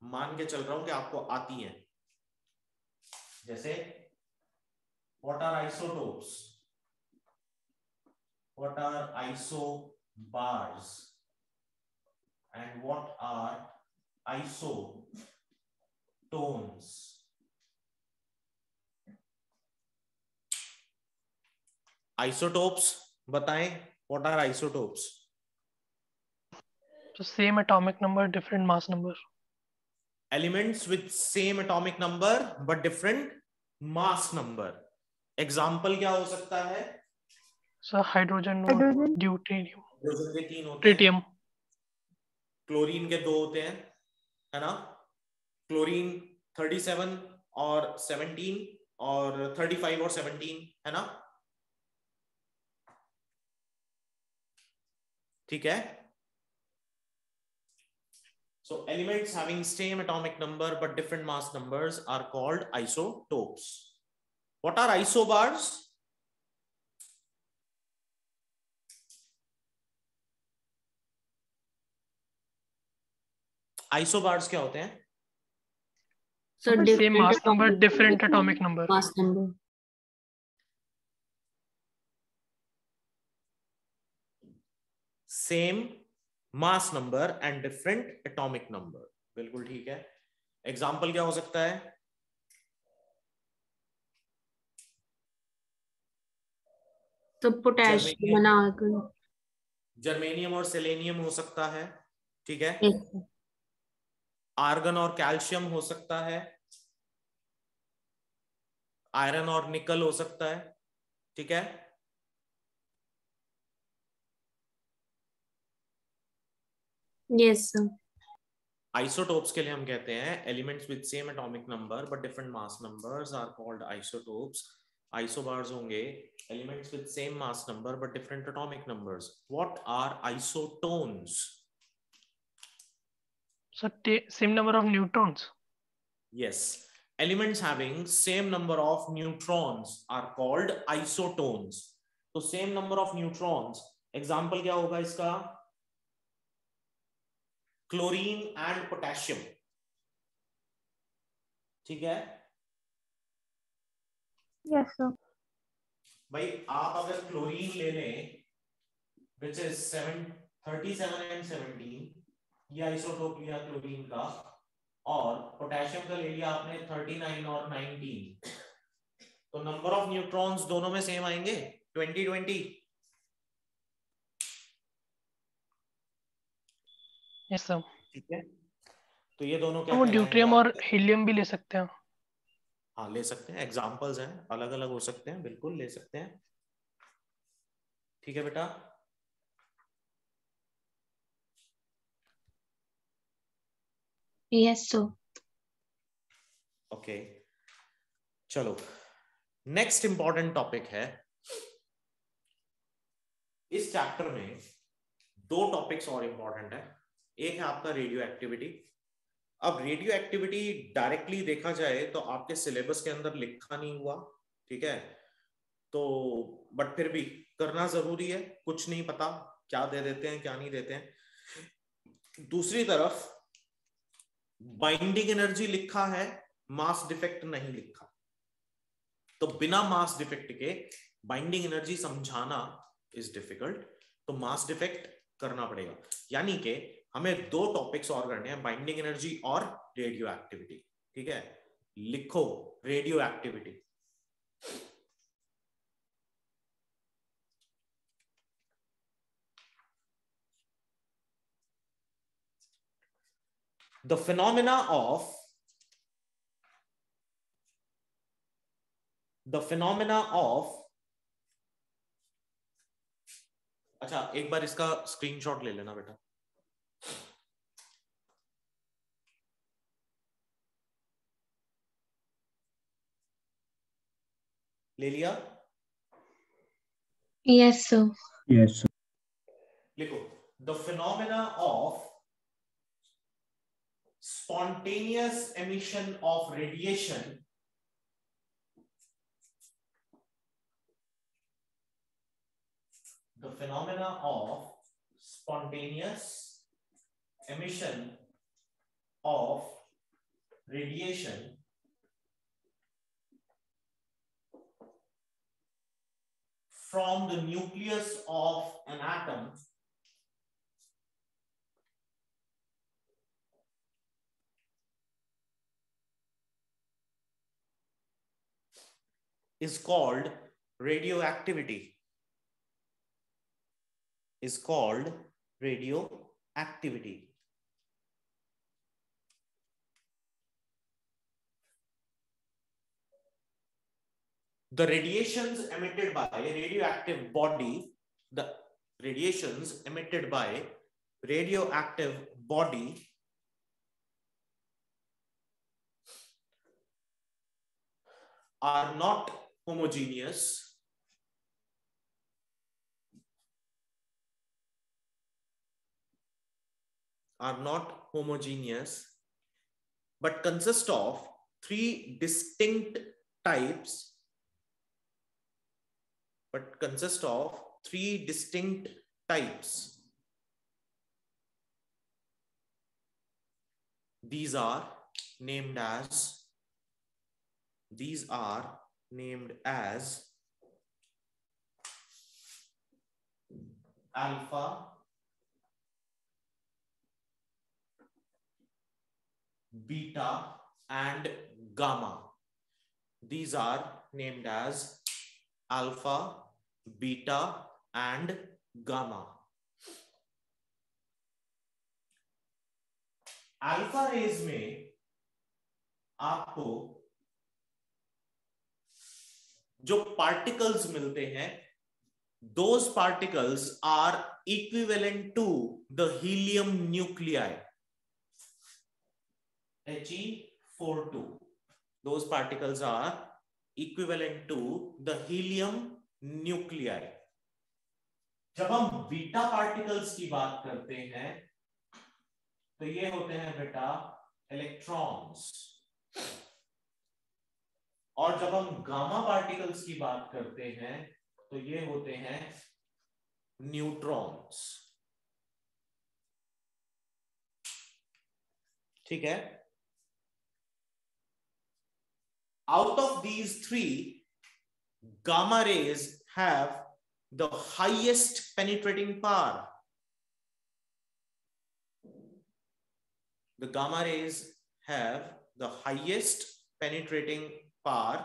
मान के चल रहा हूं कि आपको आती हैं, जैसे what are isotopes, what are isobars and what are isotones. Isotopes बताएं, what are isotopes? So same atomic number, different mass number. Elements with same atomic number but different mass number. Example क्या हो सकता है? So hydrogen, no, Hydrogen. deuterium, hydrogen के 3 होते हैं, tritium. Chlorine के 2 होते हैं, है ना? क्लोरीन 37 और 17 और 35 और 17, है ना? ठीक है. So elements having same atomic number but different mass numbers are called isotopes. What are isobars? Isobars क्या होते हैं? So Same different mass number, atomic different atomic number. mass number. Same mass number and different atomic number. बिल्कुल ठीक है. Example क्या हो सकता है? तो पोटेशियम, जर्मेनियम और सेलेनियम हो सकता है. ठीक है. yes sir. आर्गन और कैल्शियम हो सकता है. आयरन और निकल हो सकता है. ठीक है. Yes sir. आइसोटोप्स के लिए हम कहते हैं elements with same atomic number but different mass numbers are called isotopes. Isobars होंगे elements with same mass number but different atomic numbers. What are isotones? So same number of neutrons. Yes, elements having same number of neutrons are called isotones. तो same number of neutrons, example क्या होगा इसका? Chlorine and potassium. ठीक है. Yes, sir. भाई आप अगर chlorine ले लें which is 37 and 17, ये आइसोटोप लिया क्लोरीन का, और पोटेशियम का ले लिया आपने 39 और 19, तो नंबर ऑफ न्यूट्रॉन्स दोनों में सेम आएंगे 20-20. Yes sir. ठीक है. तो ये दोनों तो क्या वो कहलाएंगे ड्यूट्रियम और आपके? हीलियम भी ले सकते हैं. हाँ ले सकते हैं. एग्जांपल्स हैं, अलग अलग हो सकते हैं, बिल्कुल ले सकते हैं. ठीक है बेटा. Yes sir. ओके चलो नेक्स्ट इंपॉर्टेंट टॉपिक है. इस चैप्टर में दो टॉपिक्स और इंपॉर्टेंट है. एक है आपका रेडियो एक्टिविटी. अब रेडियो एक्टिविटी डायरेक्टली देखा जाए तो आपके सिलेबस के अंदर लिखा नहीं हुआ. ठीक है. तो बट फिर भी करना जरूरी है. कुछ नहीं पता क्या दे देते हैं क्या नहीं देते हैं. दूसरी तरफ बाइंडिंग एनर्जी लिखा है, मास डिफेक्ट नहीं लिखा. तो बिना मास डिफेक्ट के बाइंडिंग एनर्जी समझाना इज डिफिकल्ट. तो मास डिफेक्ट करना पड़ेगा. यानी कि हमें दो टॉपिक्स और करने हैं, बाइंडिंग एनर्जी और रेडियो एक्टिविटी. ठीक है. लिखो radio activity. The phenomena of अच्छा एक बार इसका स्क्रीनशॉट ले लेना बेटा. ले लिया? Yes sir. Yes, sir. लिखो the phenomena of spontaneous emission of radiation the phenomena of spontaneous emission of radiation from the nucleus of an atom is called radioactivity. Is called radioactivity. The radiations emitted by a radioactive body, the radiations emitted by radioactive body are not homogeneous. are not homogeneous but consist of three distinct types, These are named as alpha, beta and gamma. These are named as alpha, beta and gamma. Alpha rays में आपको जो particles मिलते हैं, those particles are equivalent to the helium nuclei, He42. Those particles are equivalent to the helium nuclei. जब हम beta particles की बात करते हैं तो ये होते हैं बेटा इलेक्ट्रॉन्स, और जब हम गामा पार्टिकल्स की बात करते हैं तो ये होते हैं न्यूट्रॉन्स। ठीक है। Out of these three, gamma rays have the highest penetrating power. The gamma rays have the highest penetrating power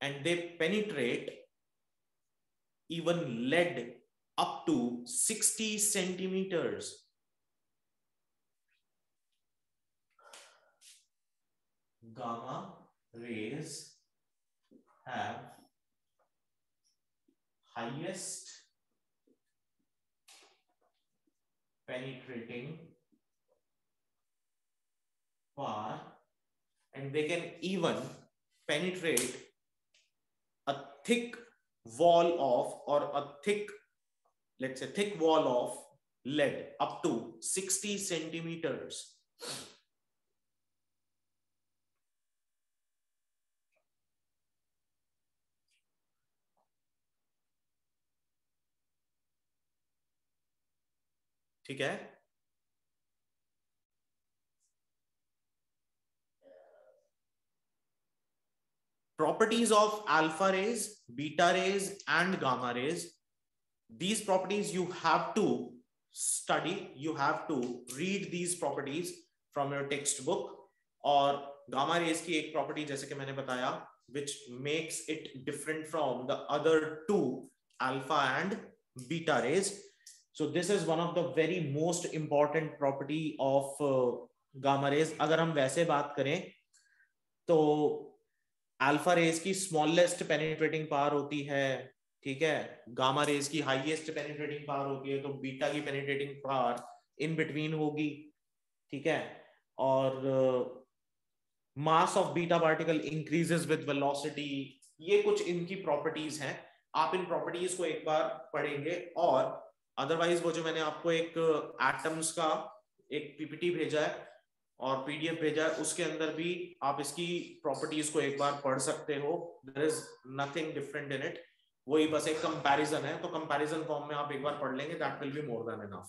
and they penetrate even lead up to 60 centimeters. Gamma rays have highest penetrating power and they can even penetrate a thick wall of, or a thick, let's say thick wall of lead up to 60 centimeters. ठीक है। Properties of alpha rays, beta rays and gamma rays. These properties you have to study, you have to read these properties from your textbook. और gamma rays की एक property जैसे कि मैंने बताया, which makes it different from the other two alpha and beta rays. So this is one of the very most important property of gamma rays. अगर हम वैसे बात करें तो अल्फा रेज की स्मॉलेस्ट पेनिट्रेटिंग पावर होती है, ठीक है, गामा रेज की हाईएस्ट पेनिट्रेटिंग पावर होती है, तो बीटा की पेनिट्रेटिंग पावर इन बिटवीन होगी, ठीक है। और mass of beta particle increases with velocity. ये कुछ इनकी प्रॉपर्टीज हैं, आप इन प्रॉपर्टीज को एक बार पढ़ेंगे। और अदरवाइज वो जो मैंने आपको एक एटम्स का एक पीपीटी भेजा है और पीडीएफ भेजा है, उसके अंदर भी आप इसकी प्रॉपर्टीज को एक बार पढ़ सकते हो। There is nothing different in it, वही बस एक कंपैरिजन है, तो कंपैरिजन फॉर्म में आप एक बार पढ़ लेंगे, that will be more than enough.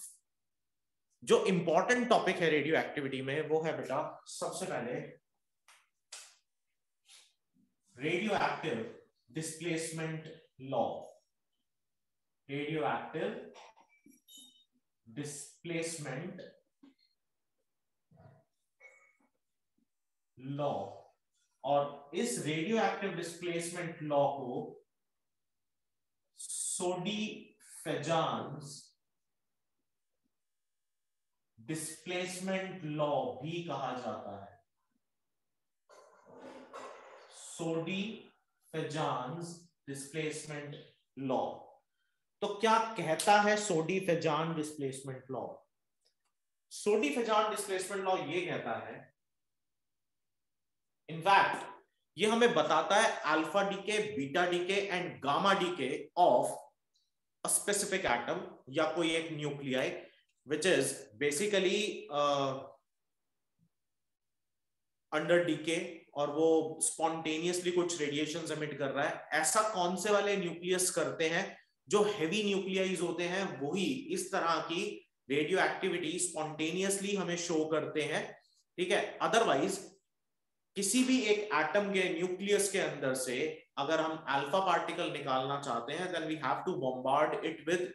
जो इंपॉर्टेंट टॉपिक है रेडियो एक्टिविटी में वो है बेटा सबसे पहले radio active displacement law. Radio active displacement law, और इस रेडियो एक्टिव डिस्प्लेसमेंट लॉ को सोडी-फेजान्स डिस्प्लेसमेंट लॉ भी कहा जाता है। Soddy Fajans displacement law. तो क्या कहता है Soddy Fajans displacement law? Soddy Fajans displacement law ये कहता है, इनफैक्ट ये हमें बताता है alpha decay, beta decay and gamma decay of a specific atom या कोई एक nuclei which is basically under decay और वो स्पॉन्टेनियसली कुछ रेडिएशंस एमिट कर रहा है। ऐसा कौन से वाले न्यूक्लियस करते हैं? जो हेवी न्यूक्लियाइज होते हैं वही इस तरह की रेडियो एक्टिविटी स्पॉन्टेनियसली हमें शो करते हैं, ठीक है। अदरवाइज किसी भी एक एटम के न्यूक्लियस के अंदर से अगर हम अल्फा पार्टिकल निकालना चाहते हैं then we have to bombard it with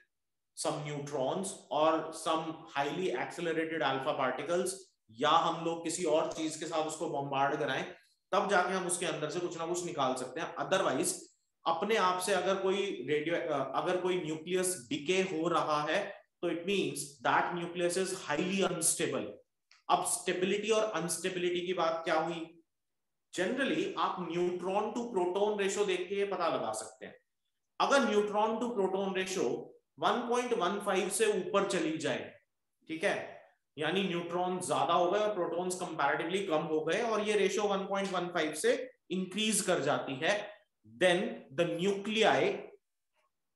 some neutrons और some highly accelerated alpha particles, या हम लोग किसी और चीज के साथ उसको बॉम्बार्ड कराएं, तब जाके हम उसके अंदर से कुछ ना कुछ निकाल सकते हैं। अदरवाइज अपने आप से अगर कोई न्यूक्लियस डिके हो रहा है तो it means that nucleus is highly unstable. अब स्टेबिलिटी और अनस्टेबिलिटी की बात क्या हुई? जनरली आप न्यूट्रॉन टू प्रोटॉन रेशो देख के ये पता लगा सकते हैं। अगर न्यूट्रॉन टू प्रोटॉन रेशो 1.15 से ऊपर चली जाए, ठीक है, यानी न्यूट्रॉन ज्यादा हो गए और प्रोटॉन्स कंपैरेटिवली कम हो गए और ये रेशो 1.15 से इंक्रीज कर जाती है, then the nuclei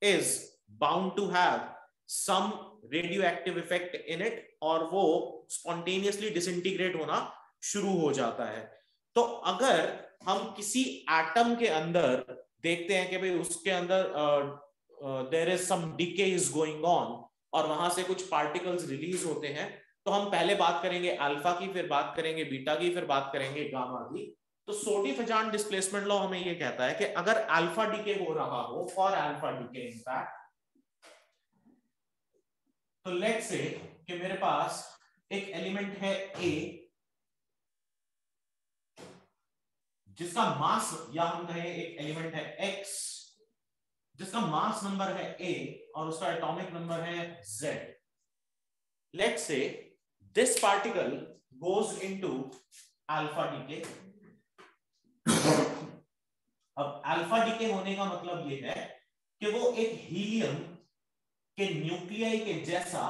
is bound to have some radioactive effect in it और वो स्पॉन्टेनियसली डिसइंटीग्रेट होना शुरू हो जाता है। तो अगर हम किसी एटम के अंदर देखते हैं कि भाई उसके अंदर there is some decay is going on और वहां से कुछ पार्टिकल्स रिलीज होते हैं, तो हम पहले बात करेंगे अल्फा की, फिर बात करेंगे बीटा की, फिर बात करेंगे गामा की। तो सोडी-फेजान डिस्प्लेसमेंट लॉ हमें ये कहता है कि अगर अल्फा डीके हो रहा हो, फॉर अल्फा डीके इनफैक्ट, तो लेट्स से कि मेरे पास एक एलिमेंट है ए जिसका मास, या हम कहें एक एलिमेंट है एक्स जिसका मास नंबर है ए और उसका एटॉमिक नंबर है Z. Let's say this particle goes into alpha decay। अब अल्फा डीके होने का मतलब ये है कि वो एक हीलियम के न्यूक्लियाई के जैसा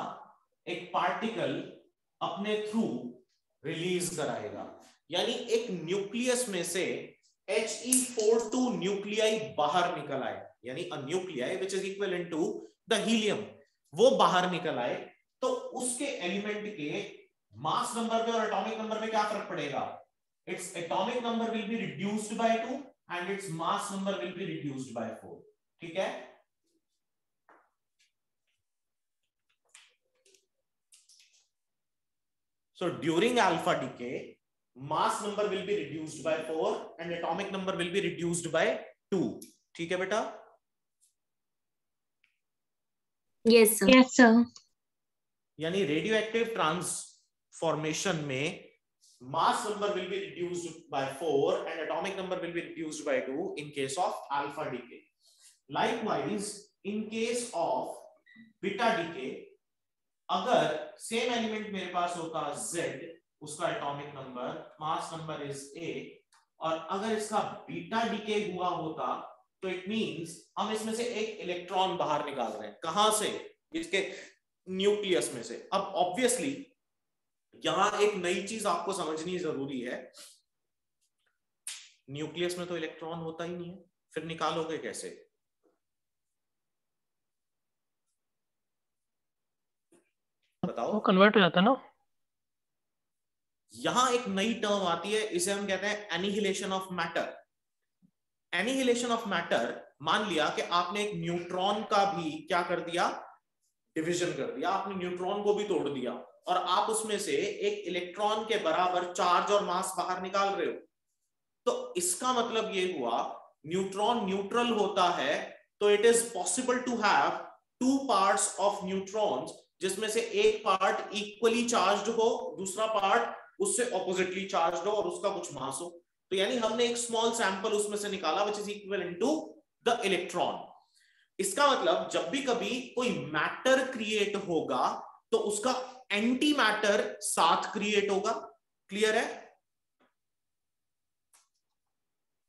एक पार्टिकल अपने थ्रू रिलीज कराएगा, यानी एक न्यूक्लियस में से He42 न्यूक्लियाई बाहर निकल आए, यानी a nuclei which is equivalent to the helium वो बाहर निकल आए। तो उसके एलिमेंट के मास नंबर पे और एटॉमिक नंबर पे क्या फर्क पड़ेगा? It's atomic number will be reduced by 2 and its mass number will be reduced by 4, ठीक है। So during alpha decay mass number will be reduced by 4 and atomic number will be reduced by 2, ठीक है बेटा? Yes sir. Yes sir. यानी radioactive transformation में mass number will be reduced by 4 and atomic number will be reduced by 2 in case of alpha decay. Likewise in case of beta decay, अगर same element मेरे पास होता Z, उसका atomic number, mass number is A, और अगर इसका beta decay हुआ होता तो इट मींस हम इसमें से एक इलेक्ट्रॉन बाहर निकाल रहे हैं। कहां से? इसके न्यूक्लियस में से। अब ऑब्वियसली यहां एक नई चीज आपको समझनी जरूरी है, न्यूक्लियस में तो इलेक्ट्रॉन होता ही नहीं है, फिर निकालोगे कैसे? बताओ। वो कन्वर्ट हो जाता है ना। यहां एक नई टर्म आती है, इसे हम कहते हैं annihilation of matter. Annihilation of matter, मान लिया कि आपने एक न्यूट्रॉन का भी क्या कर दिया, डिवीजन कर दिया, आपने न्यूट्रॉन को भी तोड़ दिया और आप उसमें से एक इलेक्ट्रॉन के बराबर चार्ज और मास बाहर निकाल रहे हो। तो इसका मतलब ये हुआ न्यूट्रॉन न्यूट्रल होता है तो it is possible to have two parts of neutrons, जिसमें से एक पार्ट इक्वली चार्ज्ड हो, दूसरा पार्ट उससे ऑपोजिटली चार्ज्ड हो और उसका कुछ मास हो। तो यानी हमने एक स्मॉल सैंपल उसमें से निकाला which is equivalent to the electron. इसका मतलब जब भी कभी कोई मैटर क्रिएट होगा तो उसका एंटी मैटर साथ क्रिएट होगा। क्लियर है?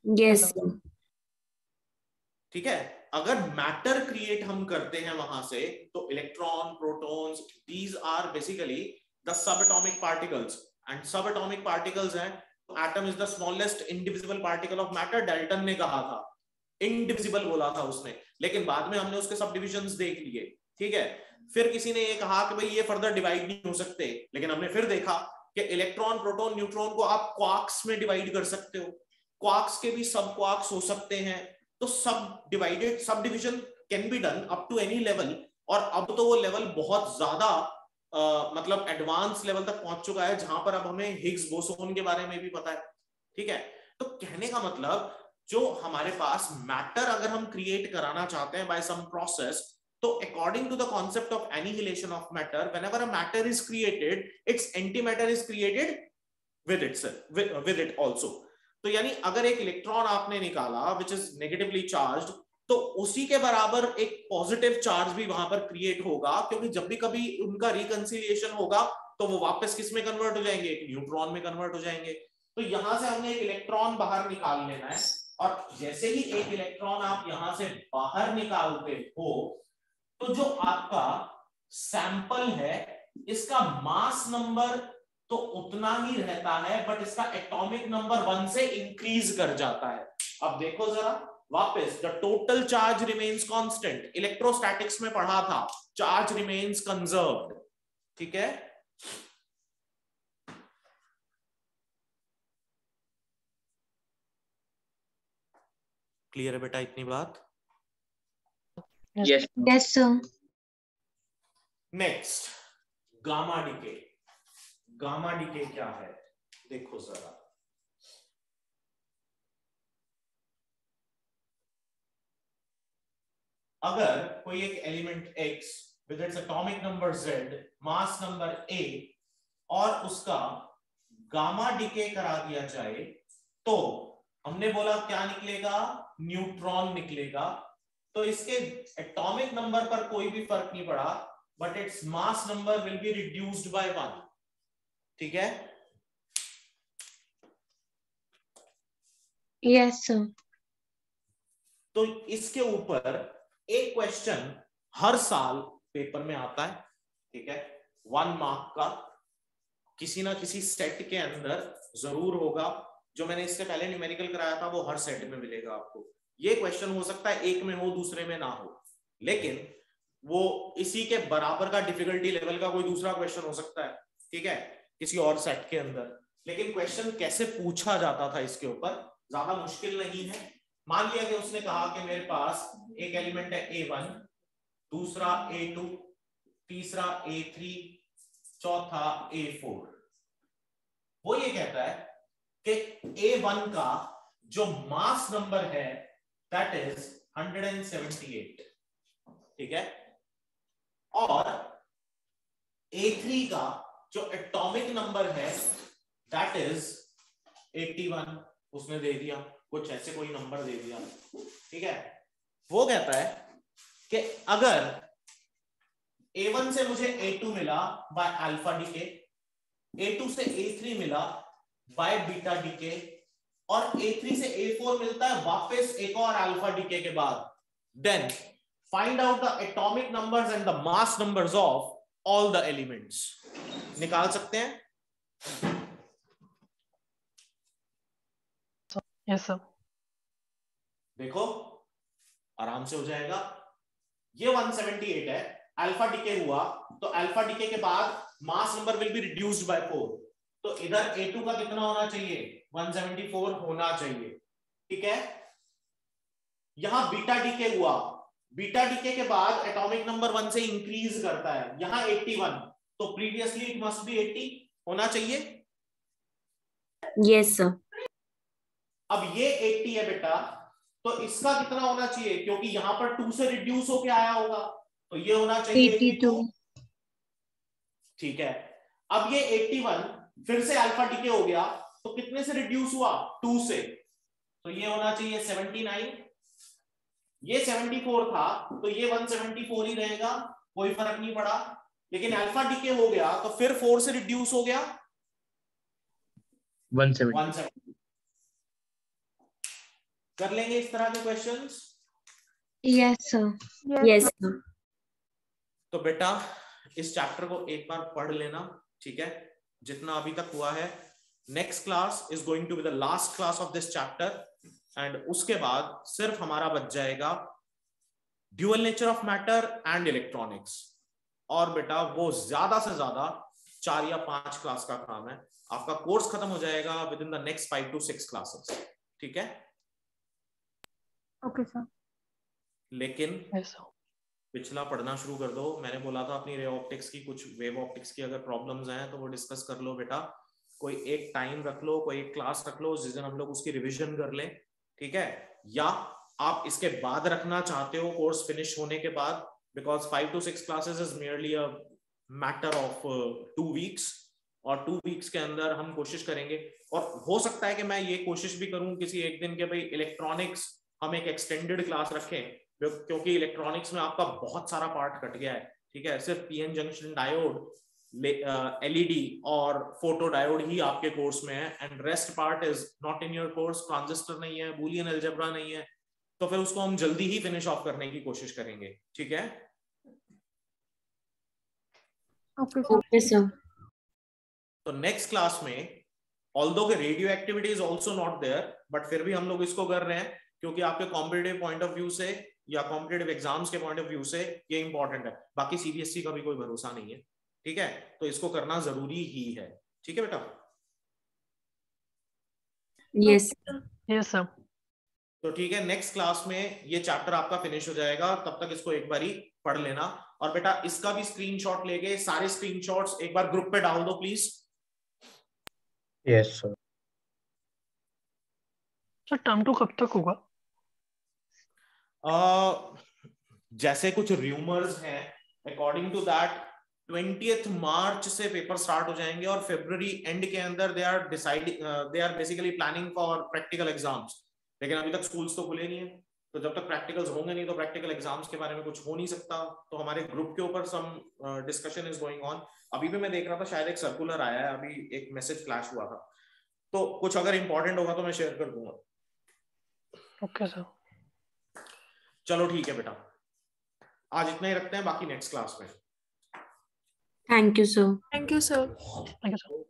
यस। ठीक है। अगर मैटर क्रिएट हम करते हैं वहां से तो electron, protons, these are basically the subatomic particles, and subatomic particles हैं। Atom is the smallest indivisible particle of matter, Dalton ने कहा था। इंडिविजिबल बोला था उसने, लेकिन बाद में हमने उसके सब डिविजन्स देख लिए, ठीक है। फिर किसी ने ये कहा कि भाई ये फर्दर डिवाइड नहीं हो सकते, लेकिन हमने फिर देखा कि इलेक्ट्रॉन, प्रोटॉन, न्यूट्रॉन को आप क्वार्क्स में डिवाइड कर सकते हो, क्वार्क्स के भी सब क्वार्क्स हो सकते हैं, तो subdivided, subdivision can be done up to any level. और अब तो वो लेवल बहुत ज्यादा मतलब एडवांस लेवल तक पहुंच चुका है, जहां पर अब हमें हिग्स बोसोन के बारे में भी पता है, ठीक है। तो कहने का मतलब जो हमारे पास मैटर अगर हम क्रिएट कराना चाहते हैं बाय सम प्रोसेस, तो according to the concept of annihilation of matter, whenever a matter is created, its antimatter is created with it also. तो यानी अगर एक इलेक्ट्रॉन आपने निकाला विच इज नेगेटिवली चार्ज्ड, तो उसी के बराबर एक पॉजिटिव चार्ज भी वहां पर क्रिएट होगा, क्योंकि जब भी कभी उनका रिकंसिलिएशन होगा तो वो वापस किस में कन्वर्ट हो जाएंगे, एक न्यूट्रॉन में कन्वर्ट हो जाएंगे। तो यहां से हमने एक इलेक्ट्रॉन बाहर निकाल लेना है, और जैसे ही एक इलेक्ट्रॉन आप यहां से बाहर निकालते हो, तो जो आपका सैंपल है इसका मास नंबर तो उतना ही रहता है, बट इसका एटॉमिक नंबर 1 से इंक्रीज कर जाता है। अब देखो जरा वापस, the total charge remains constant, electrostatics में पढ़ा था, चार्ज रिमेन्स कंजर्व्ड, ठीक है। क्लियर है बेटा इतनी बात? Yes, sir. Next, gamma decay. Gamma decay क्या है देखो जरा, अगर कोई एक element X with its atomic number Z, mass number A, और उसका गामा डीके करा दिया जाए, तो हमने बोला क्या निकलेगा, न्यूट्रॉन निकलेगा। तो इसके एटॉमिक नंबर पर कोई भी फर्क नहीं पड़ा, but its mass number will be reduced by 1, ठीक है। Yes, sir. तो इसके ऊपर एक क्वेश्चन हर साल पेपर में आता है, ठीक है, 1 मार्क का, किसी ना किसी सेट के अंदर जरूर होगा। जो मैंने इससे पहले न्यूमेरिकल कराया था वो हर सेट में मिलेगा आपको। ये क्वेश्चन हो सकता है एक में हो दूसरे में ना हो, लेकिन वो इसी के बराबर का डिफिकल्टी लेवल का कोई दूसरा क्वेश्चन हो सकता है, ठीक है, किसी और सेट के अंदर। लेकिन क्वेश्चन कैसे पूछा जाता था इसके ऊपर ज्यादा मुश्किल नहीं है। मान लिया कि उसने कहा कि मेरे पास एक एलिमेंट है A1, दूसरा A2, तीसरा A3, चौथा A4। वो ये कहता है कि A1 का जो मास नंबर है दैट इज 178, ठीक है, और A3 का जो एटॉमिक नंबर है दैट इज 81, उसने दे दिया कुछ ऐसे कोई नंबर दे दिया, ठीक है। वो कहता है कि अगर A1 से मुझे A2 मिला बाय अल्फा डीके, A2 से A3 मिला बाय बीटा डीके, और A3 से A4 मिलता है वापस एक और अल्फा डीके के बाद, then find out the atomic numbers and the mass numbers of all the elements. निकाल सकते हैं? Yes sir. देखो आराम से हो जाएगा। ये 178 है, अल्फा डीके हुआ, तो अल्फा डीके के बाद mass number will be reduced by 4, तो इधर A2 का कितना होना चाहिए, 174 होना चाहिए, ठीक है। यहां बीटा डीके हुआ, बीटा डीके के बाद एटॉमिक नंबर 1 से इंक्रीज करता है, यहां 81, तो प्रीवियसली इट मस्ट बी 80 होना चाहिए। Yes, sir. अब ये 80 है बेटा, तो इसका कितना होना चाहिए, क्योंकि यहां पर 2 से रिड्यूस होके आया होगा, तो ये होना चाहिए 82, ठीक है। अब ये 81 फिर से अल्फा डीके हो गया, तो कितने से रिड्यूस हुआ, 2 से, तो ये होना चाहिए 79, ये 74 था, तो ये 174 ही रहेगा, कोई फर्क नहीं पड़ा। लेकिन अल्फा डीके हो गया तो फिर 4 से रिड्यूस हो गया 170। कर लेंगे इस तरह के questions? Yes, sir. Yes, sir. तो बेटा इस चैप्टर को एक बार पढ़ लेना, ठीक है, जितना अभी तक हुआ है। Next class is going to be the last class of this chapter, and उसके बाद सिर्फ हमारा बच जाएगा dual nature of matter and electronics. और बेटा वो ज्यादा से ज्यादा 4 या 5 क्लास का काम है, आपका कोर्स खत्म हो जाएगा with in the next 5 to 6 classes. ठीक है? Okay sir. लेकिन Yes, sir. पिछला पढ़ना शुरू कर दो। मैंने बोला था अपनी रे ऑप्टिक्स की, कुछ वेव ऑप्टिक्स की अगर प्रॉब्लम्स हैं तो वो डिस्कस कर लो बेटा। कोई एक टाइम रख लो, कोई एक क्लास रख लो जिस दिन हम लोग उसकी रिवीजन कर लें। ठीक है? या आप इसके बाद रखना चाहते हो कोर्स फिनिश होने के बाद, because 5 to 6 classes is merely a matter of 2 weeks, और 2 weeks के अंदर हम कोशिश करेंगे, और हो सकता है कि मैं ये कोशिश भी करूं किसी एक दिन के भाई इलेक्ट्रॉनिक्स हम एक एक्सटेंडेड क्लास रखें, क्योंकि इलेक्ट्रॉनिक्स में आपका बहुत सारा पार्ट कट गया है। ठीक है? सिर्फ पीएन जंक्शन डायोड, एलईडी और फोटो डायोड ही आपके कोर्स में है, and rest part is not in your course. Transistor नहीं है, बूलियन अलजेब्रा नहीं है, तो फिर उसको हम जल्दी ही फिनिश ऑफ करने की कोशिश करेंगे। ठीक है? Okay sir. तो नेक्स्ट क्लास में ऑल्दो के radioactivity is also not there, but फिर भी हम लोग इसको कर रहे हैं क्योंकि आपके कॉम्पिटिटिव पॉइंट ऑफ व्यू से या कॉम्पिटिटिव एग्जाम्स के पॉइंट ऑफ व्यू से ये इंपॉर्टेंट है। बाकी सीबीएसई का भी कोई भरोसा नहीं है। ठीक है? तो इसको करना जरूरी ही है। ठीक है बेटा? Yes Yes, sir. तो ठीक है, नेक्स्ट क्लास में ये चैप्टर आपका फिनिश हो जाएगा, तब तक इसको एक बारी पढ़ लेना। और बेटा इसका भी स्क्रीनशॉट लेके सारे स्क्रीनशॉट्स एक बार ग्रुप पे डाल दो please. Yes sir. Sir term 2 कब तक होगा? जैसे कुछ रूमर्स हैं, अकॉर्डिंग टू दैट 20th मार्च से पेपर स्टार्ट हो जाएंगे, और फरवरी एंड के अंदर they are basically planning for practical exams. लेकिन अभी तक स्कूल्स तो खुले नहीं है, तो जब तक प्रैक्टिकल्स होंगे नहीं तो प्रैक्टिकल एग्जाम्स के बारे में कुछ हो नहीं सकता। तो हमारे ग्रुप के ऊपर some discussion is going on. अभी भी मैं देख रहा था, शायद एक सर्कुलर आया है, अभी एक मैसेज फ्लैश हुआ था, तो कुछ अगर इंपॉर्टेंट होगा तो मैं शेयर कर दूंगा। Okay sir. चलो ठीक है बेटा, आज इतना ही रखते हैं, बाकी नेक्स्ट क्लास में। Thank you sir. Thank you sir. Thank you, sir.